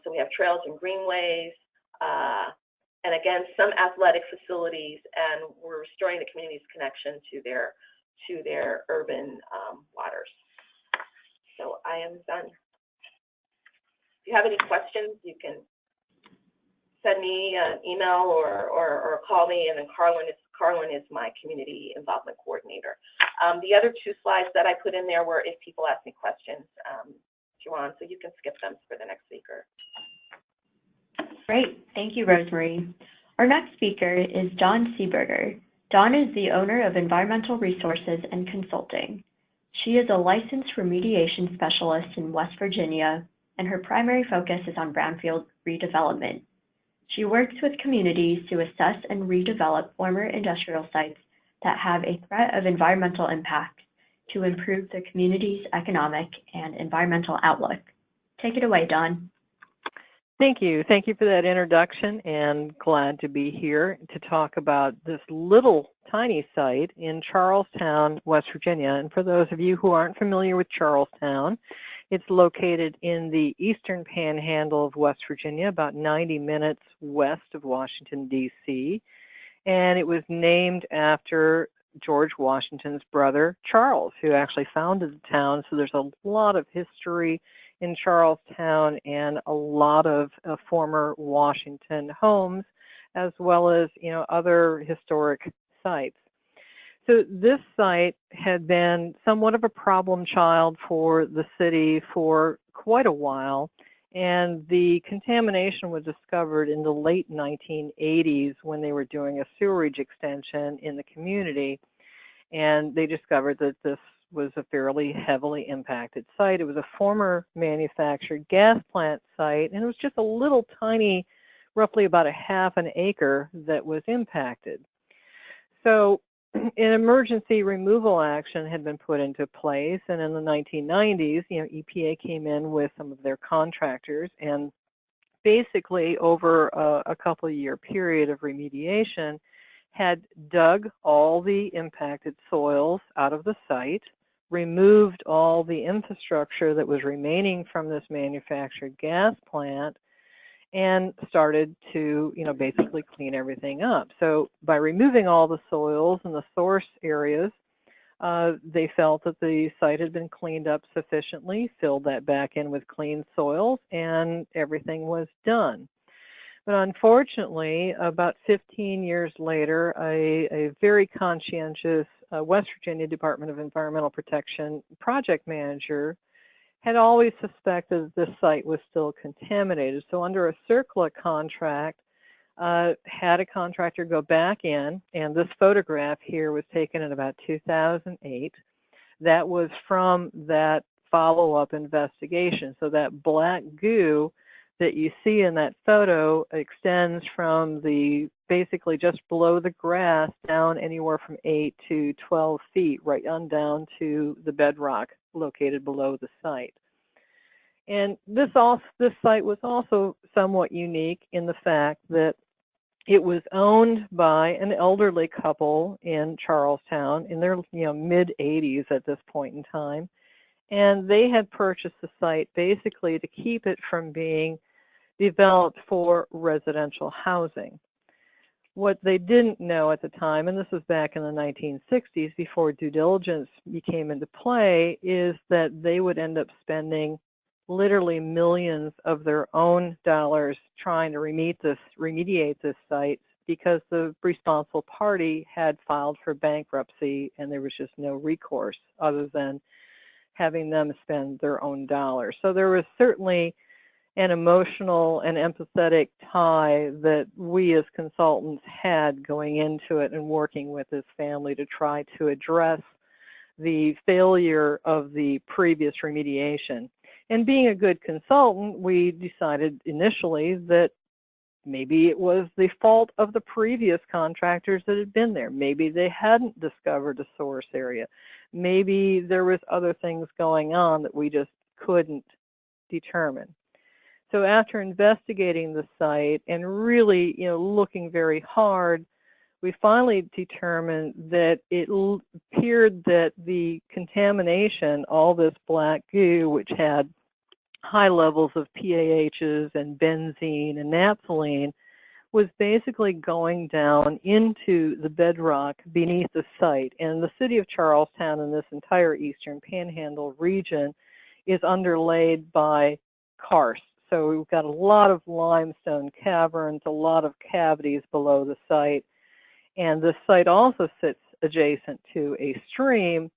So we have trails and greenways, and again, some athletic facilities, and we're restoring the community's connection to their urban waters. So I am done. If you have any questions, you can send me an email or call me, and then Carlin is my community involvement coordinator. The other two slides that I put in there were if people ask me questions, Joanne, so you can skip them for the next speaker.
Great, thank you, RoseMarie. Our next speaker is Dawn Seeberger. Dawn is the owner of Environmental Resources and Consulting. She is a licensed remediation specialist in West Virginia, and her primary focus is on brownfield redevelopment. She works with communities to assess and redevelop former industrial sites that have a threat of environmental impact to improve the community's economic and environmental outlook. Take it away, Dawn.
Thank you. Thank you for that introduction, and glad to be here to talk about this little tiny site in Charlestown, West Virginia. And for those of you who aren't familiar with Charlestown, it's located in the eastern panhandle of West Virginia, about 90 minutes west of Washington, D.C. And it was named after George Washington's brother, Charles, who actually founded the town. So there's a lot of history in Charlestown and a lot of former Washington homes, as well as, other historic sites. So this site had been somewhat of a problem child for the city for quite a while, and the contamination was discovered in the late 1980s when they were doing a sewerage extension in the community, and they discovered that this was a fairly heavily impacted site. It was a former manufactured gas plant site, and it was just a little tiny, roughly about a half an acre that was impacted. So an emergency removal action had been put into place, and in the 1990s, EPA came in with some of their contractors, and basically over a couple of year period of remediation had dug all the impacted soils out of the site, removed all the infrastructure that was remaining from this manufactured gas plant, and started to, basically clean everything up. So by removing all the soils and the source areas, they felt that the site had been cleaned up sufficiently, filled that back in with clean soils, and everything was done. But unfortunately, about 15 years later, a very conscientious West Virginia Department of Environmental Protection project manager had always suspected that this site was still contaminated. So under a CERCLA contract, had a contractor go back in, and this photograph here was taken in about 2008. That was from that follow-up investigation. So that black goo that you see in that photo extends from basically just below the grass down anywhere from 8 to 12 feet, right on down to the bedrock located below the site. And this site was also somewhat unique in the fact that it was owned by an elderly couple in Charlestown in their mid-80s at this point in time, and they had purchased the site basically to keep it from being developed for residential housing. What they didn't know at the time, and this was back in the 1960s before due diligence came into play, is that they would end up spending literally millions of their own dollars trying to remediate this site because the responsible party had filed for bankruptcy and there was just no recourse other than having them spend their own dollars. So there was certainly an emotional and empathetic tie that we as consultants had going into it and working with this family to try to address the failure of the previous remediation. And being a good consultant, we decided initially that maybe it was the fault of the previous contractors that had been there. Maybe they hadn't discovered a source area. maybe there was other things going on that we just couldn't determine. So after investigating the site and really, looking very hard, we finally determined that it appeared that the contamination, all this black goo, which had high levels of PAHs and benzene and naphthalene, was basically going down into the bedrock beneath the site. And the city of Charlestown and this entire eastern panhandle region is underlaid by karst. So we've got a lot of limestone caverns, a lot of cavities below the site. And the site also sits adjacent to a stream.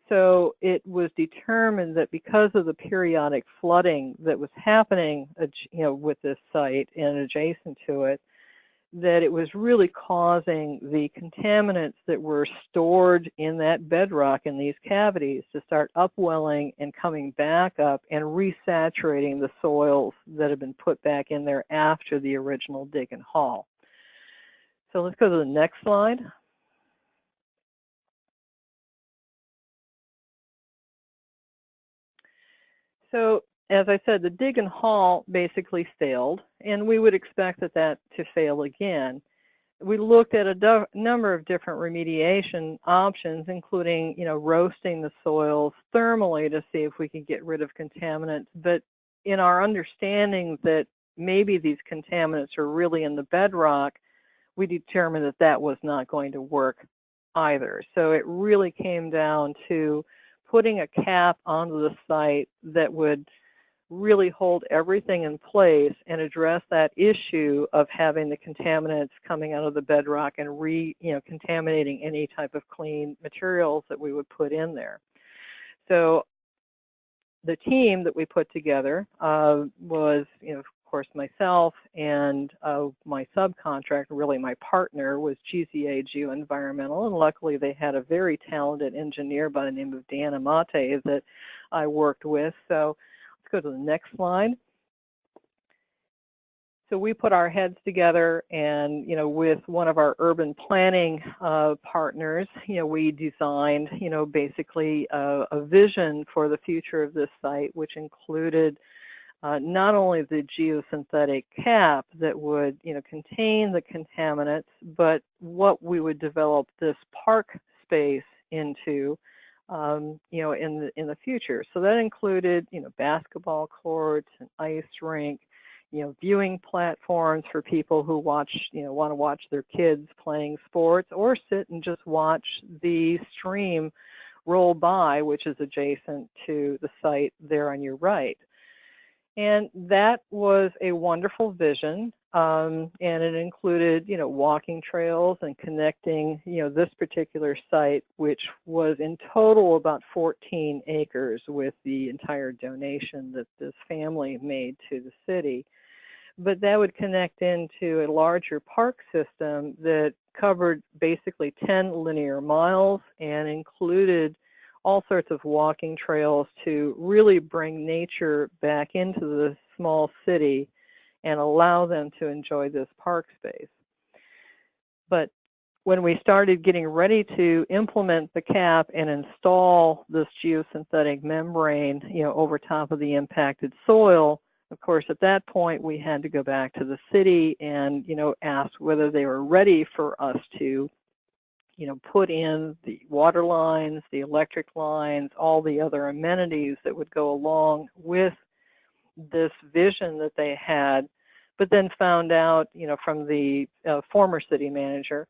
So it was determined that because of the periodic flooding that was happening, with this site and adjacent to it, that it was really causing the contaminants that were stored in that bedrock in these cavities to start upwelling and coming back up and resaturating the soils that have been put back in there after the original dig and haul. So let's go to the next slide. So as I said, the dig and haul basically failed, and we would expect that to fail again. We looked at a number of different remediation options, including, roasting the soils thermally to see if we could get rid of contaminants. But in our understanding that maybe these contaminants are really in the bedrock, we determined that was not going to work either. So it really came down to putting a cap onto the site that would really hold everything in place and address that issue of having the contaminants coming out of the bedrock and contaminating any type of clean materials that we would put in there. So the team that we put together was, of course, myself and my subcontractor, really my partner, was GZA Geoenvironmental, and luckily they had a very talented engineer by the name of Dan Amate that I worked with. So let's go to the next slide. So we put our heads together and, with one of our urban planning partners, we designed, basically a vision for the future of this site, which included not only the geosynthetic cap that would, contain the contaminants, but what we would develop this park space into, in the future. So that included, basketball courts, an ice rink, viewing platforms for people who want to watch their kids playing sports or sit and just watch the stream roll by, which is adjacent to the site there on your right. And that was a wonderful vision, and it included, walking trails and connecting, this particular site, which was in total about 14 acres with the entire donation that this family made to the city. But that would connect into a larger park system that covered basically 10 linear miles and included all sorts of walking trails to really bring nature back into the small city and allow them to enjoy this park space. But when we started getting ready to implement the cap and install this geosynthetic membrane, over top of the impacted soil, of course, at that point, we had to go back to the city and, ask whether they were ready for us to put in the water lines, the electric lines, all the other amenities that would go along with this vision that they had, but then found out, from the former city manager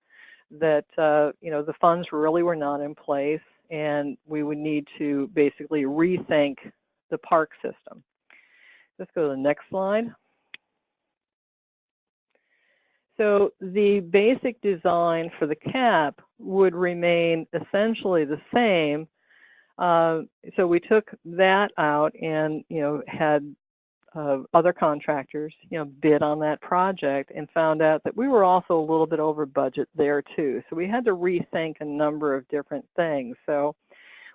that, the funds really were not in place and we would need to basically rethink the park system. Let's go to the next slide. So the basic design for the cap would remain essentially the same. So we took that out and, had other contractors, bid on that project and found out that we were also a little bit over budget there too. So we had to rethink a number of different things. So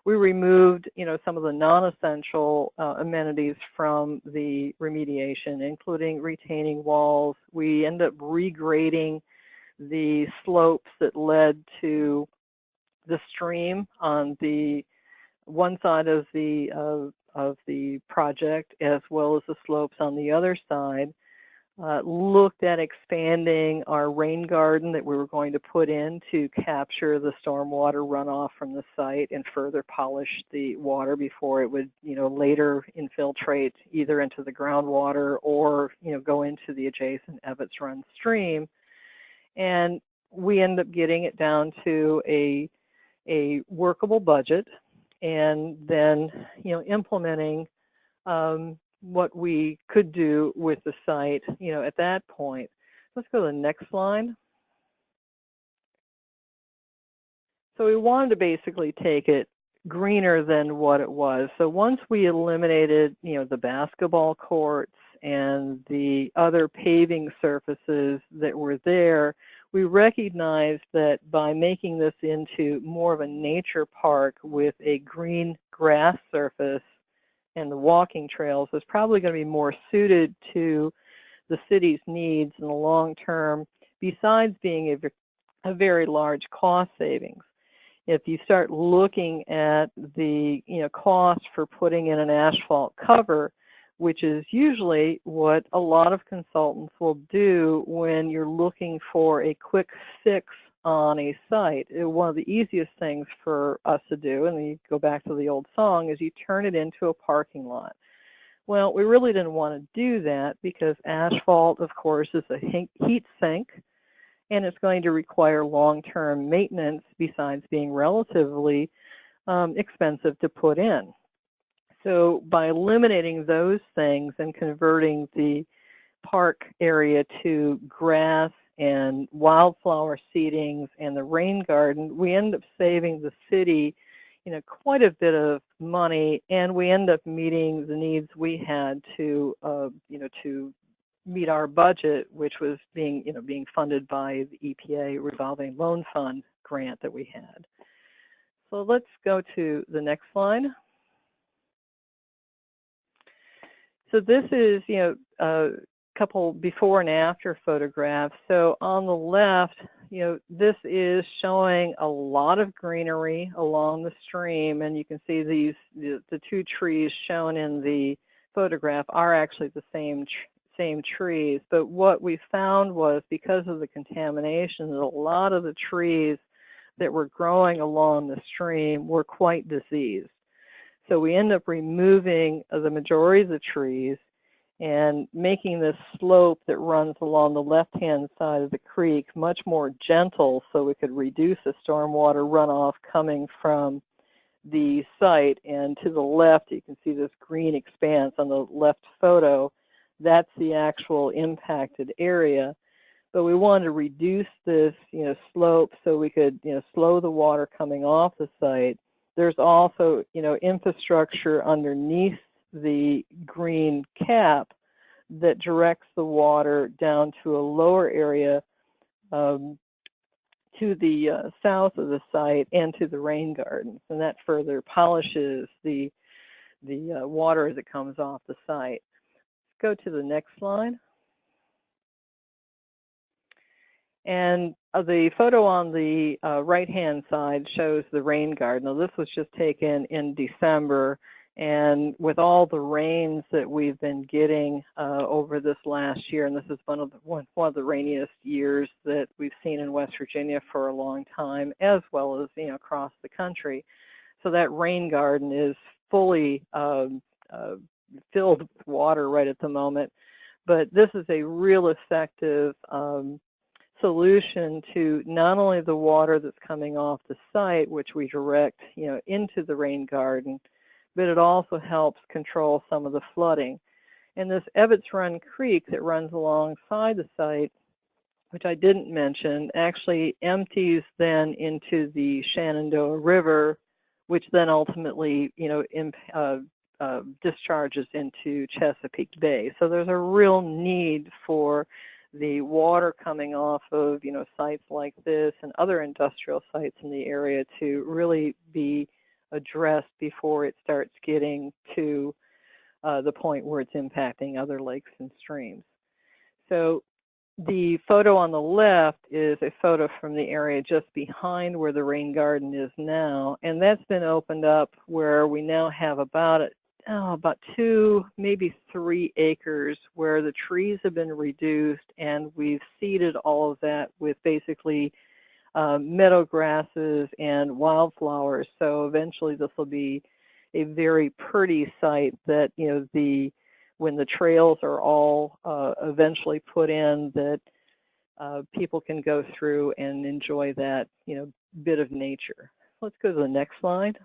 we removed, some of the non-essential amenities from the remediation, including retaining walls. We ended up regrading the slopes that led to stream on the one side of the project, as well as the slopes on the other side. Looked at expanding our rain garden that we were going to put in to capture the stormwater runoff from the site and further polish the water before it would, later infiltrate either into the groundwater or, go into the adjacent Ebbets Run stream. And we end up getting it down to a workable budget, and then, implementing what we could do with the site, at that point. Let's go to the next slide. So we wanted to basically take it greener than what it was. So once we eliminated, the basketball courts and the other paving surfaces that were there, we recognized that by making this into more of a nature park with a green grass surface and the walking trails is probably going to be more suited to the city's needs in the long term, besides being a very large cost savings. If you start looking at the cost for putting in an asphalt cover, which is usually what a lot of consultants will do when you're looking for a quick fix on a site. One of the easiest things for us to do, and you go back to the old song, is you turn it into a parking lot. Well, we really didn't want to do that because asphalt, of course, is a heat sink, and it's going to require long-term maintenance besides being relatively expensive to put in. So by eliminating those things and converting the park area to grass and wildflower seedings and the rain garden, we end up saving the city, quite a bit of money, and we end up meeting the needs we had to, to meet our budget, which was being funded by the EPA Revolving Loan Fund grant that we had. So let's go to the next slide. So this is, a couple before and after photographs. So on the left, this is showing a lot of greenery along the stream, and you can see the two trees shown in the photograph are actually the same trees. But what we found was, because of the contamination, that a lot of the trees that were growing along the stream were quite diseased. So we end up removing the majority of the trees and making this slope that runs along the left-hand side of the creek much more gentle, so we could reduce the stormwater runoff coming from the site. And to the left, you can see this green expanse on the left photo. That's the actual impacted area. But we wanted to reduce this, slope so we could, slow the water coming off the site. There's also, infrastructure underneath the green cap that directs the water down to a lower area to the south of the site and to the rain gardens, and that further polishes the water as it comes off the site. Let's go to the next slide. And the photo on the right-hand side shows the rain garden. Now, this was just taken in December, and with all the rains that we've been getting over this last year, and this is one of the rainiest years that we've seen in West Virginia for a long time, as well as across the country. So that rain garden is fully filled with water right at the moment. But this is a real effective solution to not only the water that's coming off the site, which we direct, into the rain garden, but it also helps control some of the flooding. And this Ebbets Run Creek that runs alongside the site, which I didn't mention, actually empties then into the Shenandoah River, which then ultimately, discharges into Chesapeake Bay. So there's a real need for the water coming off of, sites like this and other industrial sites in the area to really be addressed before it starts getting to the point where it's impacting other lakes and streams. So the photo on the left is a photo from the area just behind where the rain garden is now, and that's been opened up where we now have about 2, maybe 3 acres where the trees have been reduced, and we've seeded all of that with basically meadow grasses and wildflowers. So eventually this will be a very pretty site that, when the trails are all eventually put in, that people can go through and enjoy that, bit of nature. Let's go to the next slide.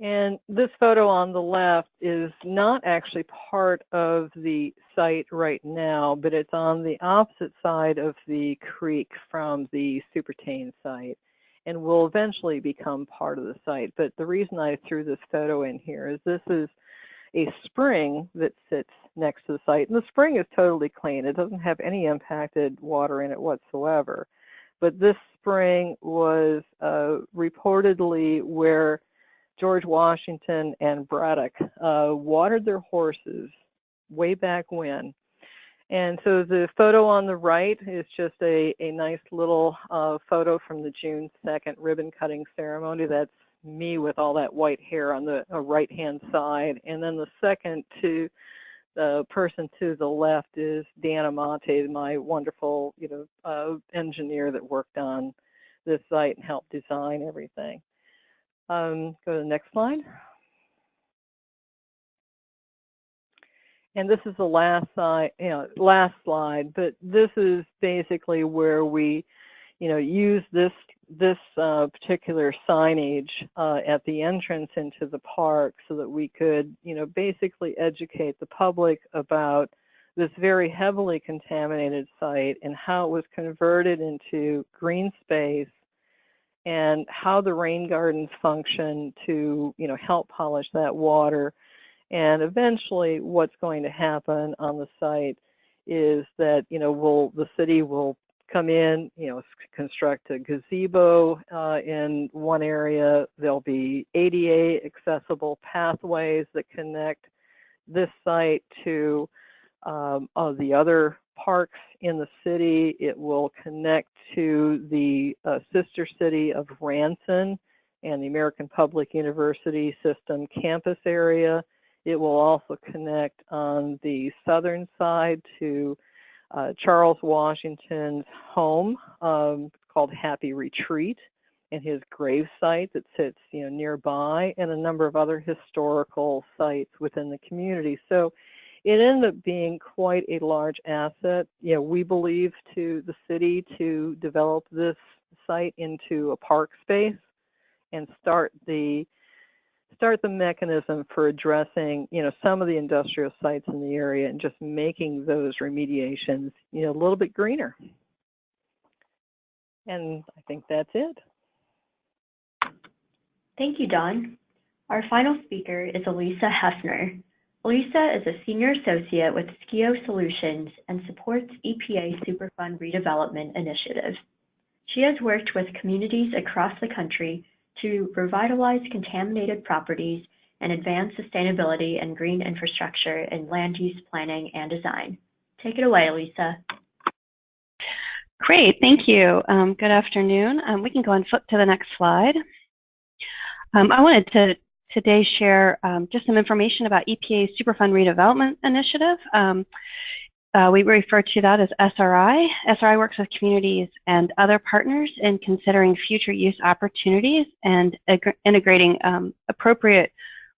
And this photo on the left is not actually part of the site right now, but it's on the opposite side of the creek from the Superfund site, and will eventually become part of the site. But the reason I threw this photo in here is this is a spring that sits next to the site, and the spring is totally clean. It doesn't have any impacted water in it whatsoever. But this spring was reportedly where George Washington and Braddock watered their horses way back when. And so the photo on the right is just a nice little photo from the June 2nd ribbon cutting ceremony. That's me with all that white hair on the right-hand side. And then the second to the person to the left is Dan Amate, my wonderful engineer that worked on this site and helped design everything. Go to the next slide. And this is the last slide, but this is basically where we, use this particular signage at the entrance into the park so that we could, basically educate the public about this very heavily contaminated site and how it was converted into green space, and how the rain gardens function to, help polish that water. And eventually what's going to happen on the site is that, the city will come in, construct a gazebo in one area. There'll be ADA accessible pathways that connect this site to the other parks in the city. It will connect to the sister city of Ranson and the American Public University System campus area. It will also connect on the southern side to Charles Washington's home called Happy Retreat, and his grave site that sits nearby, and a number of other historical sites within the community. So it ended up being quite a large asset. We believe to the city to develop this site into a park space and start the mechanism for addressing, some of the industrial sites in the area and just making those remediations, a little bit greener. And I think that's it.
Thank you, Dawn. Our final speaker is Elisa Hefner. Elisa is a senior associate with Skeo Solutions and supports EPA Superfund redevelopment initiatives. She has worked with communities across the country to revitalize contaminated properties and advance sustainability and green infrastructure in land use planning and design. Take it away, Elisa.
Great, thank you. Good afternoon. We can go and flip to the next slide. I wanted to today share just some information about EPA's Superfund redevelopment initiative. We refer to that as SRI. SRI works with communities and other partners in considering future use opportunities and integrating appropriate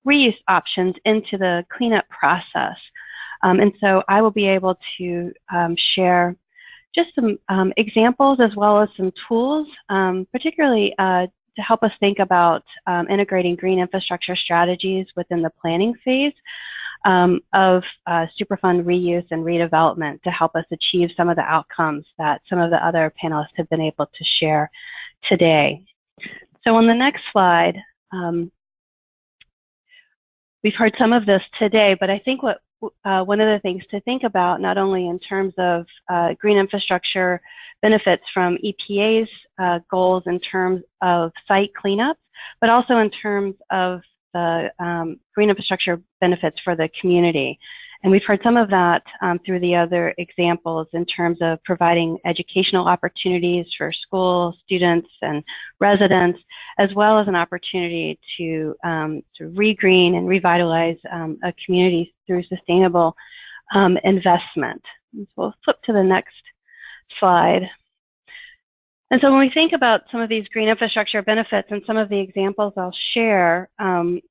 reuse options into the cleanup process. And so I will be able to share just some examples as well as some tools, particularly to help us think about integrating green infrastructure strategies within the planning phase of Superfund reuse and redevelopment to help us achieve some of the outcomes that some of the other panelists have been able to share today. So on the next slide, we've heard some of this today, but I think what one of the things to think about, not only in terms of green infrastructure benefits from EPA's goals in terms of site cleanup, but also in terms of the green infrastructure benefits for the community. And we've heard some of that through the other examples in terms of providing educational opportunities for school students and residents, as well as an opportunity to regreen and revitalize a community through sustainable investment. So we'll flip to the next slide. And so when we think about some of these green infrastructure benefits and some of the examples I'll share, in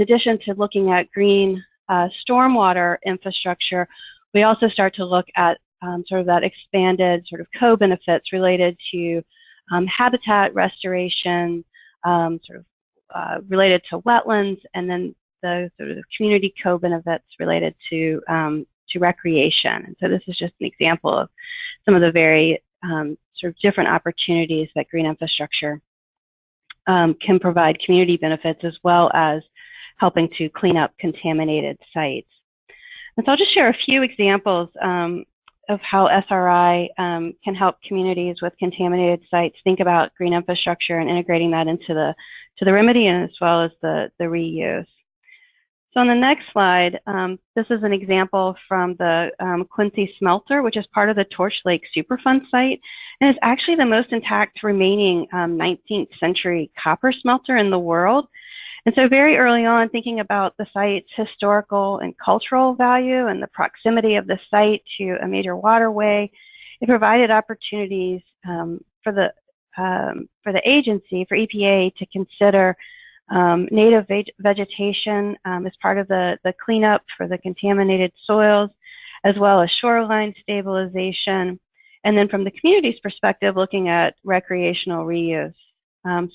addition to looking at green stormwater infrastructure, we also start to look at sort of that expanded sort of co-benefits related to habitat restoration, related to wetlands, and then the sort of community co-benefits related to recreation. And so this is just an example of some of the very sort of different opportunities that green infrastructure can provide community benefits, as well as helping to clean up contaminated sites. And so I'll just share a few examples of how SRI can help communities with contaminated sites think about green infrastructure and integrating that into the remedy, and as well as the reuse. So on the next slide, this is an example from the Quincy smelter, which is part of the Torch Lake Superfund site, and is actually the most intact remaining 19th century copper smelter in the world. And so very early on, thinking about the site's historical and cultural value and the proximity of the site to a major waterway, it provided opportunities for the agency, for EPA, to consider native vegetation as part of the cleanup for the contaminated soils, as well as shoreline stabilization, and then from the community's perspective, looking at recreational reuse.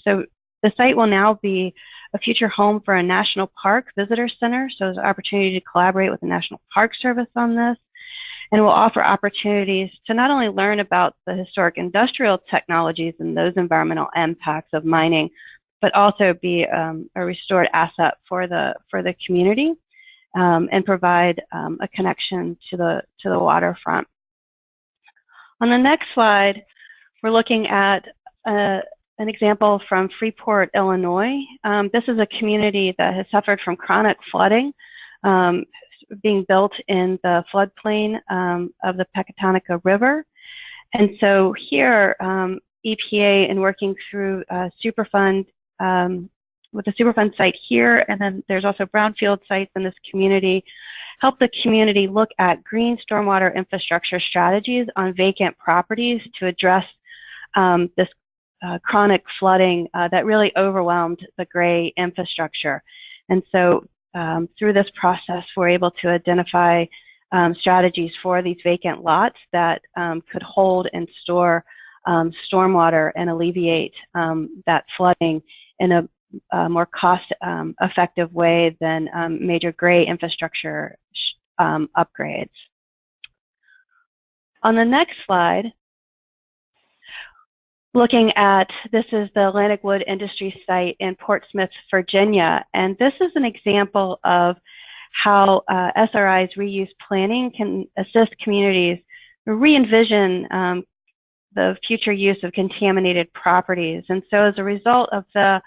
So the site will now be a future home for a national park visitor center, so there's an opportunity to collaborate with the National Park Service on this, and will offer opportunities to not only learn about the historic industrial technologies and those environmental impacts of mining, but also be a restored asset for the community, and provide a connection to the waterfront. On the next slide, we're looking at an example from Freeport, Illinois. This is a community that has suffered from chronic flooding, being built in the floodplain of the Pachon River. And so here, EPA, in working through Superfund, with the Superfund site here, and then there's also brownfield sites in this community, help the community look at green stormwater infrastructure strategies on vacant properties to address this chronic flooding that really overwhelmed the gray infrastructure. And so through this process, we're able to identify strategies for these vacant lots that could hold and store stormwater and alleviate that flooding in a more cost-effective way than major gray infrastructure upgrades. On the next slide, looking at, this is the Atlantic Wood Industry site in Portsmouth, Virginia, and this is an example of how SRI's reuse planning can assist communities re-envision the future use of contaminated properties. And so as a result of the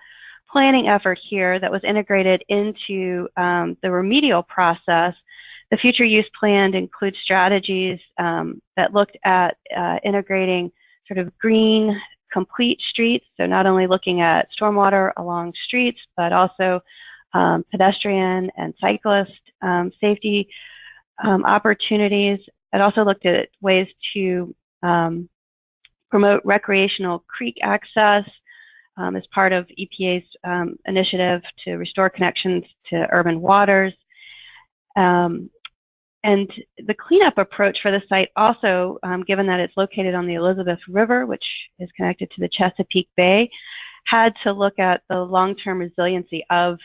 planning effort here that was integrated into the remedial process, the future use plan includes strategies that looked at integrating sort of green, complete streets, so not only looking at stormwater along streets, but also pedestrian and cyclist safety opportunities. It also looked at ways to promote recreational creek access as part of EPA's initiative to restore connections to urban waters. And the cleanup approach for the site also, given that it's located on the Elizabeth River, which is connected to the Chesapeake Bay, had to look at the long-term resiliency of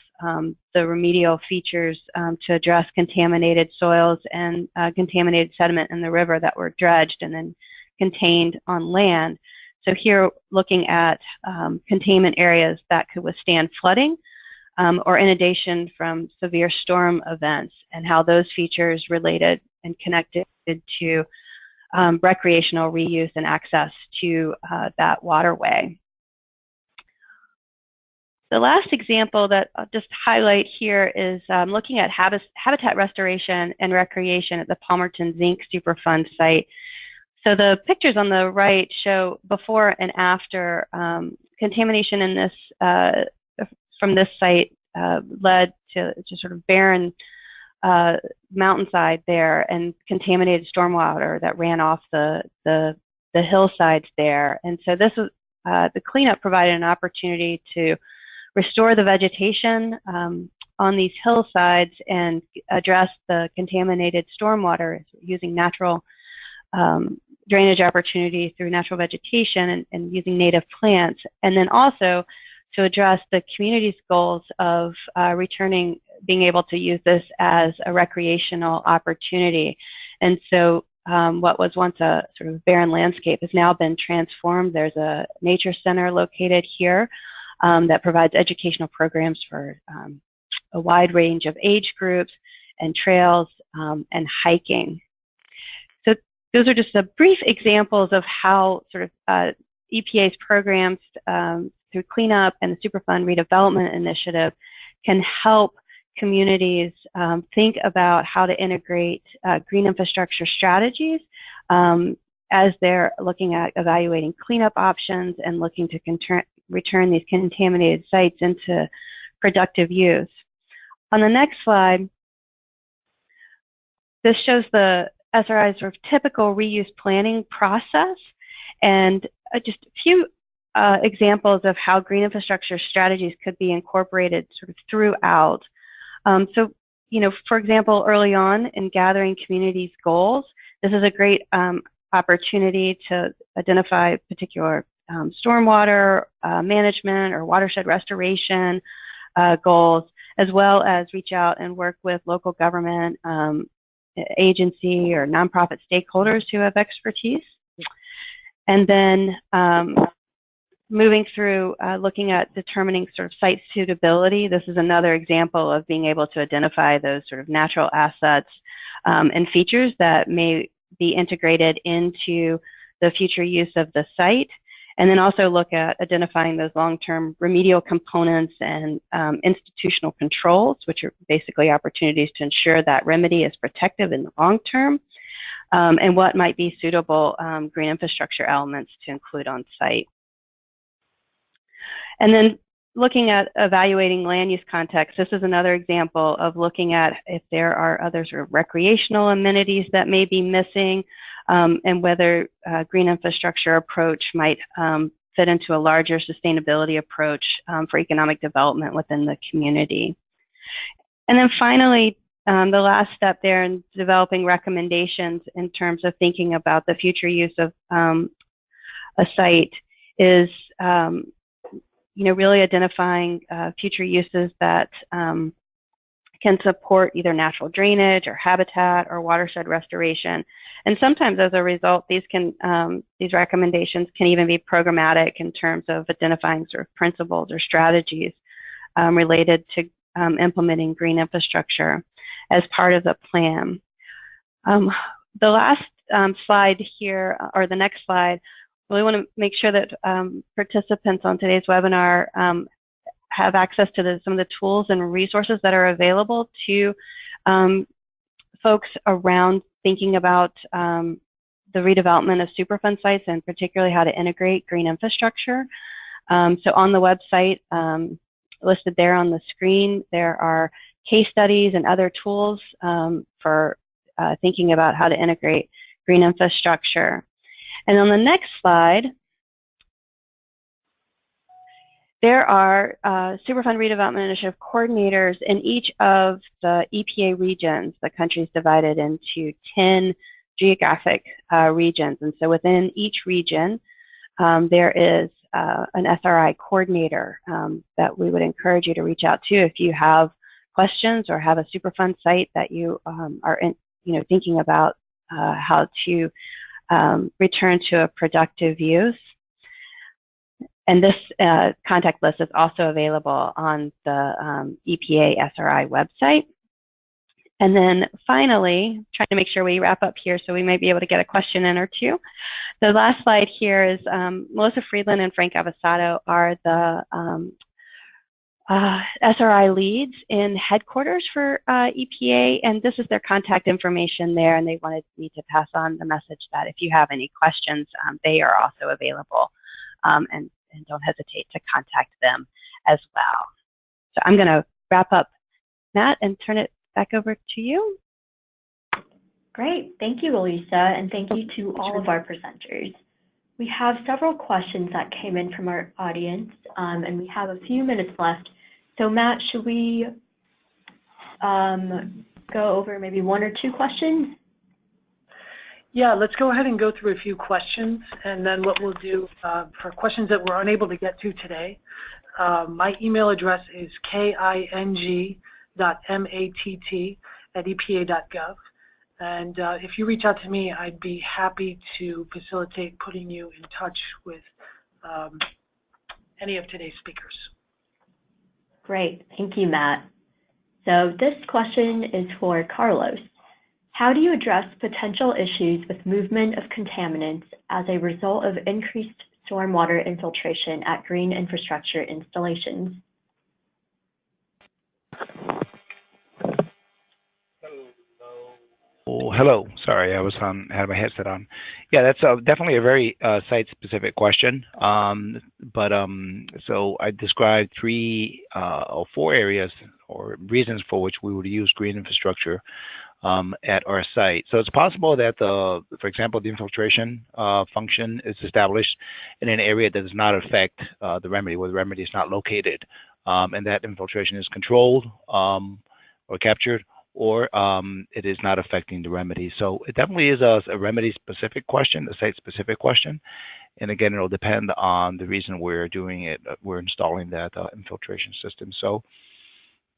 the remedial features to address contaminated soils and contaminated sediment in the river that were dredged and then contained on land. So here, looking at containment areas that could withstand flooding or inundation from severe storm events, and how those features related and connected to recreational reuse and access to that waterway. The last example that I'll just highlight here is looking at habitat restoration and recreation at the Palmerton Zinc Superfund site. So the pictures on the right show before and after. Contamination in this from this site led to sort of barren mountainside there and contaminated stormwater that ran off the hillsides there. And so this was the cleanup provided an opportunity to restore the vegetation on these hillsides and address the contaminated stormwater using natural drainage opportunities through natural vegetation and using native plants, and then also to address the community's goals of being able to use this as a recreational opportunity. And so what was once a sort of barren landscape has now been transformed. There's a nature center located here that provides educational programs for a wide range of age groups and trails and hiking. So those are just a brief examples of how sort of EPA's programs through cleanup and the Superfund redevelopment initiative can help communities think about how to integrate green infrastructure strategies as they're looking at evaluating cleanup options and looking to return these contaminated sites into productive use. On the next slide, this shows the SRI's sort of typical reuse planning process and just a few examples of how green infrastructure strategies could be incorporated sort of throughout. So, you know, for example, early on in gathering communities' goals, this is a great opportunity to identify particular stormwater management or watershed restoration goals, as well as reach out and work with local government agency or nonprofit stakeholders who have expertise. And then moving through looking at determining sort of site suitability. This is another example of being able to identify those sort of natural assets and features that may be integrated into the future use of the site. And then also look at identifying those long-term remedial components and institutional controls, which are basically opportunities to ensure that remedy is protective in the long term, and what might be suitable green infrastructure elements to include on site. And then looking at evaluating land use context, this is another example of looking at if there are other sort of recreational amenities that may be missing, and whether green infrastructure approach might fit into a larger sustainability approach for economic development within the community. And then finally, the last step there in developing recommendations in terms of thinking about the future use of a site is you know, really identifying future uses that can support either natural drainage or habitat or watershed restoration. And sometimes as a result, these recommendations can even be programmatic in terms of identifying sort of principles or strategies related to implementing green infrastructure as part of the plan. The last slide here, or the next slide, we want to make sure that participants on today's webinar have access to some of the tools and resources that are available to folks around thinking about the redevelopment of Superfund sites, and particularly how to integrate green infrastructure. So on the website, listed there on the screen, there are case studies and other tools for thinking about how to integrate green infrastructure. And on the next slide, there are Superfund Redevelopment Initiative coordinators in each of the EPA regions. The country is divided into 10 geographic regions. And so within each region, there is an SRI coordinator that we would encourage you to reach out to if you have questions or have a Superfund site that you are thinking about how to return to a productive use. And this contact list is also available on the EPA SRI website. And then finally, trying to make sure we wrap up here so we might be able to get a question in or two. The last slide here is Melissa Friedland and Frank Avasado are the SRI leads in headquarters for EPA, and this is their contact information there, and they wanted me to pass on the message that if you have any questions, they are also available, and don't hesitate to contact them as well. So I'm going to wrap up, Matt, and turn it back over to you.
Great. Thank you, Elisa, and thank you to all of our presenters. We have several questions that came in from our audience, and we have a few minutes left. So Matt, should we go over maybe one or two questions?
Yeah, let's go ahead and go through a few questions, and then what we'll do for questions that we're unable to get to today, my email address is king.matt@epa.gov. And if you reach out to me, I'd be happy to facilitate putting you in touch with any of today's speakers.
Great, thank you, Matt. So this question is for Carlos. How do you address potential issues with movement of contaminants as a result of increased stormwater infiltration at green infrastructure installations?
Oh, hello. Sorry, I was had my headset on. Yeah, that's definitely a very site-specific question. So I described 3 or 4 areas or reasons for which we would use green infrastructure at our site. So it's possible that, for example, the infiltration function is established in an area that does not affect the remedy, where the remedy is not located, and that infiltration is controlled or captured, or it is not affecting the remedy. So it definitely is a remedy-specific question, a site-specific question. And again, it'll depend on the reason we're doing it. We're installing that infiltration system. So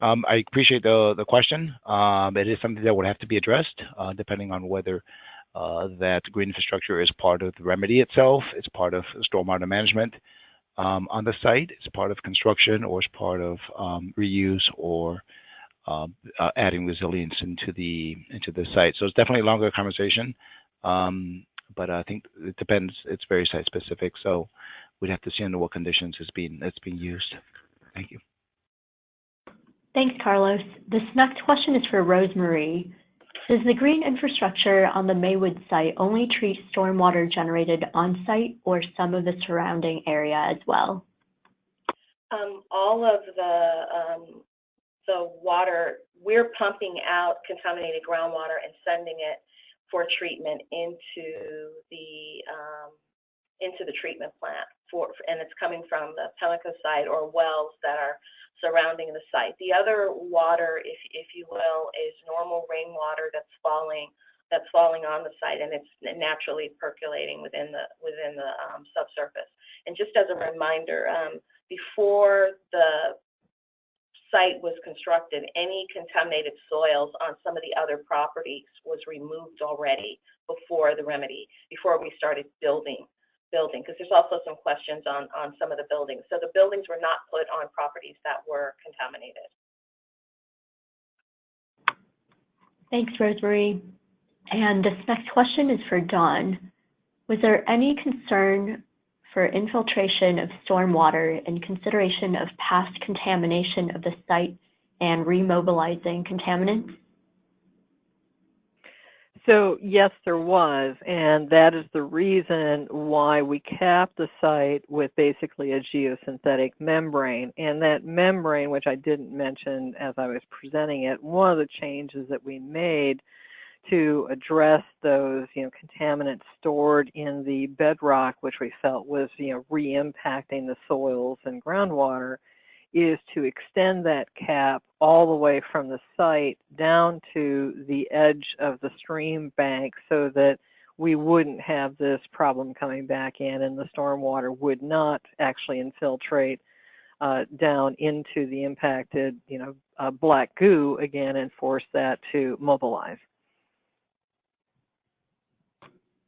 I appreciate the question. It is something that would have to be addressed, depending on whether that green infrastructure is part of the remedy itself, it's part of stormwater management on the site, it's part of construction, or it's part of reuse or adding resilience into the site. So it's definitely a longer conversation, but I think it depends. It's very site specific, so we'd have to see under what conditions it's being used. Thank you.
Thanks, Carlos. This next question is for RoseMarie. Does the green infrastructure on the Maywood site only treat stormwater generated on site, or some of the surrounding area as well?
All of the water, we're pumping out contaminated groundwater and sending it for treatment into the treatment plant, and it's coming from the Pachon site or wells that are surrounding the site. The other water, if you will, is normal rainwater that's falling on the site, and it's naturally percolating within the subsurface. And just as a reminder, before the site was constructed, any contaminated soils on some of the other properties was removed already before we started building, because there's also some questions on some of the buildings. So the buildings were not put on properties that were contaminated.
Thanks, RoseMarie. And this next question is for Dawn. Was there any concern for infiltration of stormwater in consideration of past contamination of the site and remobilizing contaminants?
So yes, there was, and that is the reason why we capped the site with basically a geosynthetic membrane. And that membrane, which I didn't mention as I was presenting it, one of the changes that we made to address those, contaminants stored in the bedrock, which we felt was, re-impacting the soils and groundwater, is to extend that cap all the way from the site down to the edge of the stream bank so that we wouldn't have this problem coming back in, and the stormwater would not actually infiltrate down into the impacted, black goo again and force that to mobilize.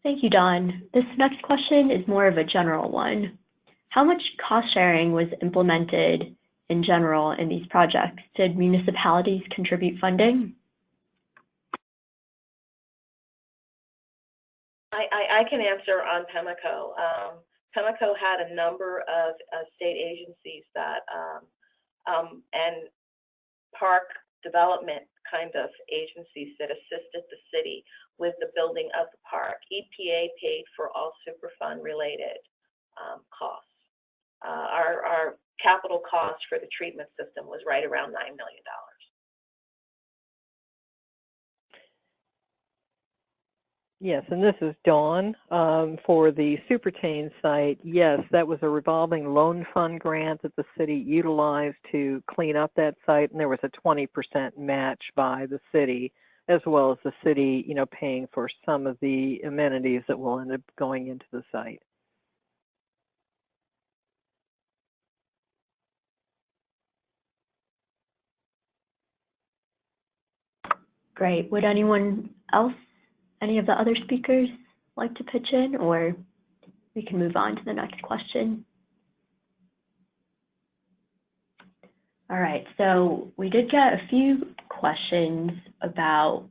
Thank you, Dawn. This next question is more of a general one. How much cost sharing was implemented in general in these projects? Did municipalities contribute funding?
I can answer on PEMICO. PEMICO had a number of state agencies that and park development kind of agencies that assisted the city with the building of the park. EPA paid for all Superfund related costs. Our capital cost for the treatment system was right around $9 million.
Yes, and this is Dawn. For the Supertain site, yes, that was a revolving loan fund grant that the city utilized to clean up that site, and there was a 20% match by the city, as well as the city, paying for some of the amenities that will end up going into the site.
Great. Would anyone else, any of the other speakers, like to pitch in, or we can move on to the next question? All right, so we did get a few questions about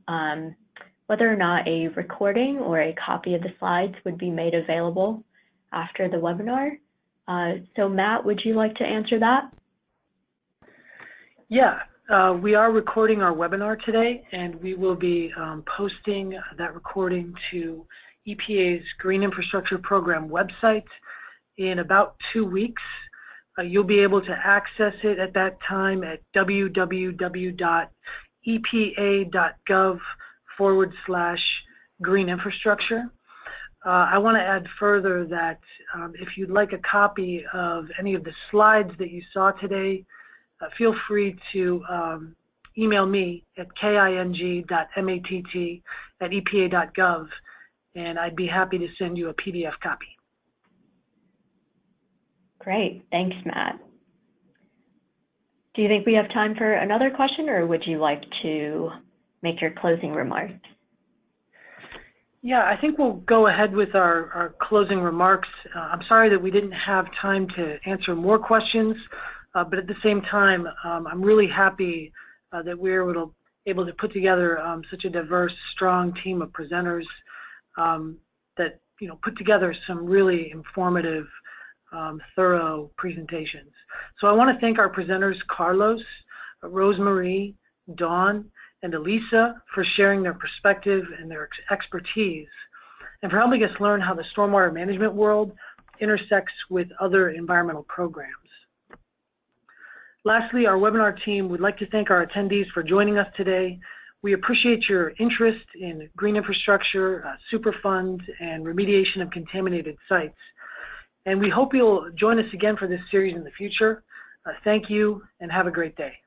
whether or not a recording or a copy of the slides would be made available after the webinar. So Matt, would you like to answer that?
Yeah. We are recording our webinar today, and we will be posting that recording to EPA's Green Infrastructure Program website in about 2 weeks. You'll be able to access it at that time at www.epa.gov/green infrastructure. I want to add further that if you'd like a copy of any of the slides that you saw today, feel free to email me at king.matt@epa.gov, and I'd be happy to send you a PDF copy.
Great, thanks, Matt. Do you think we have time for another question, or would you like to make your closing remarks?
Yeah, I think we'll go ahead with our closing remarks. I'm sorry that we didn't have time to answer more questions. But at the same time, I'm really happy that we're able to put together such a diverse, strong team of presenters that put together some really informative, thorough presentations. So I want to thank our presenters, Carlos, RoseMarie, Dawn, and Elisa, for sharing their perspective and their expertise, and for helping us learn how the stormwater management world intersects with other environmental programs. Lastly, our webinar team would like to thank our attendees for joining us today. We appreciate your interest in green infrastructure, Superfund, and remediation of contaminated sites. And we hope you'll join us again for this series in the future. Thank you, and have a great day.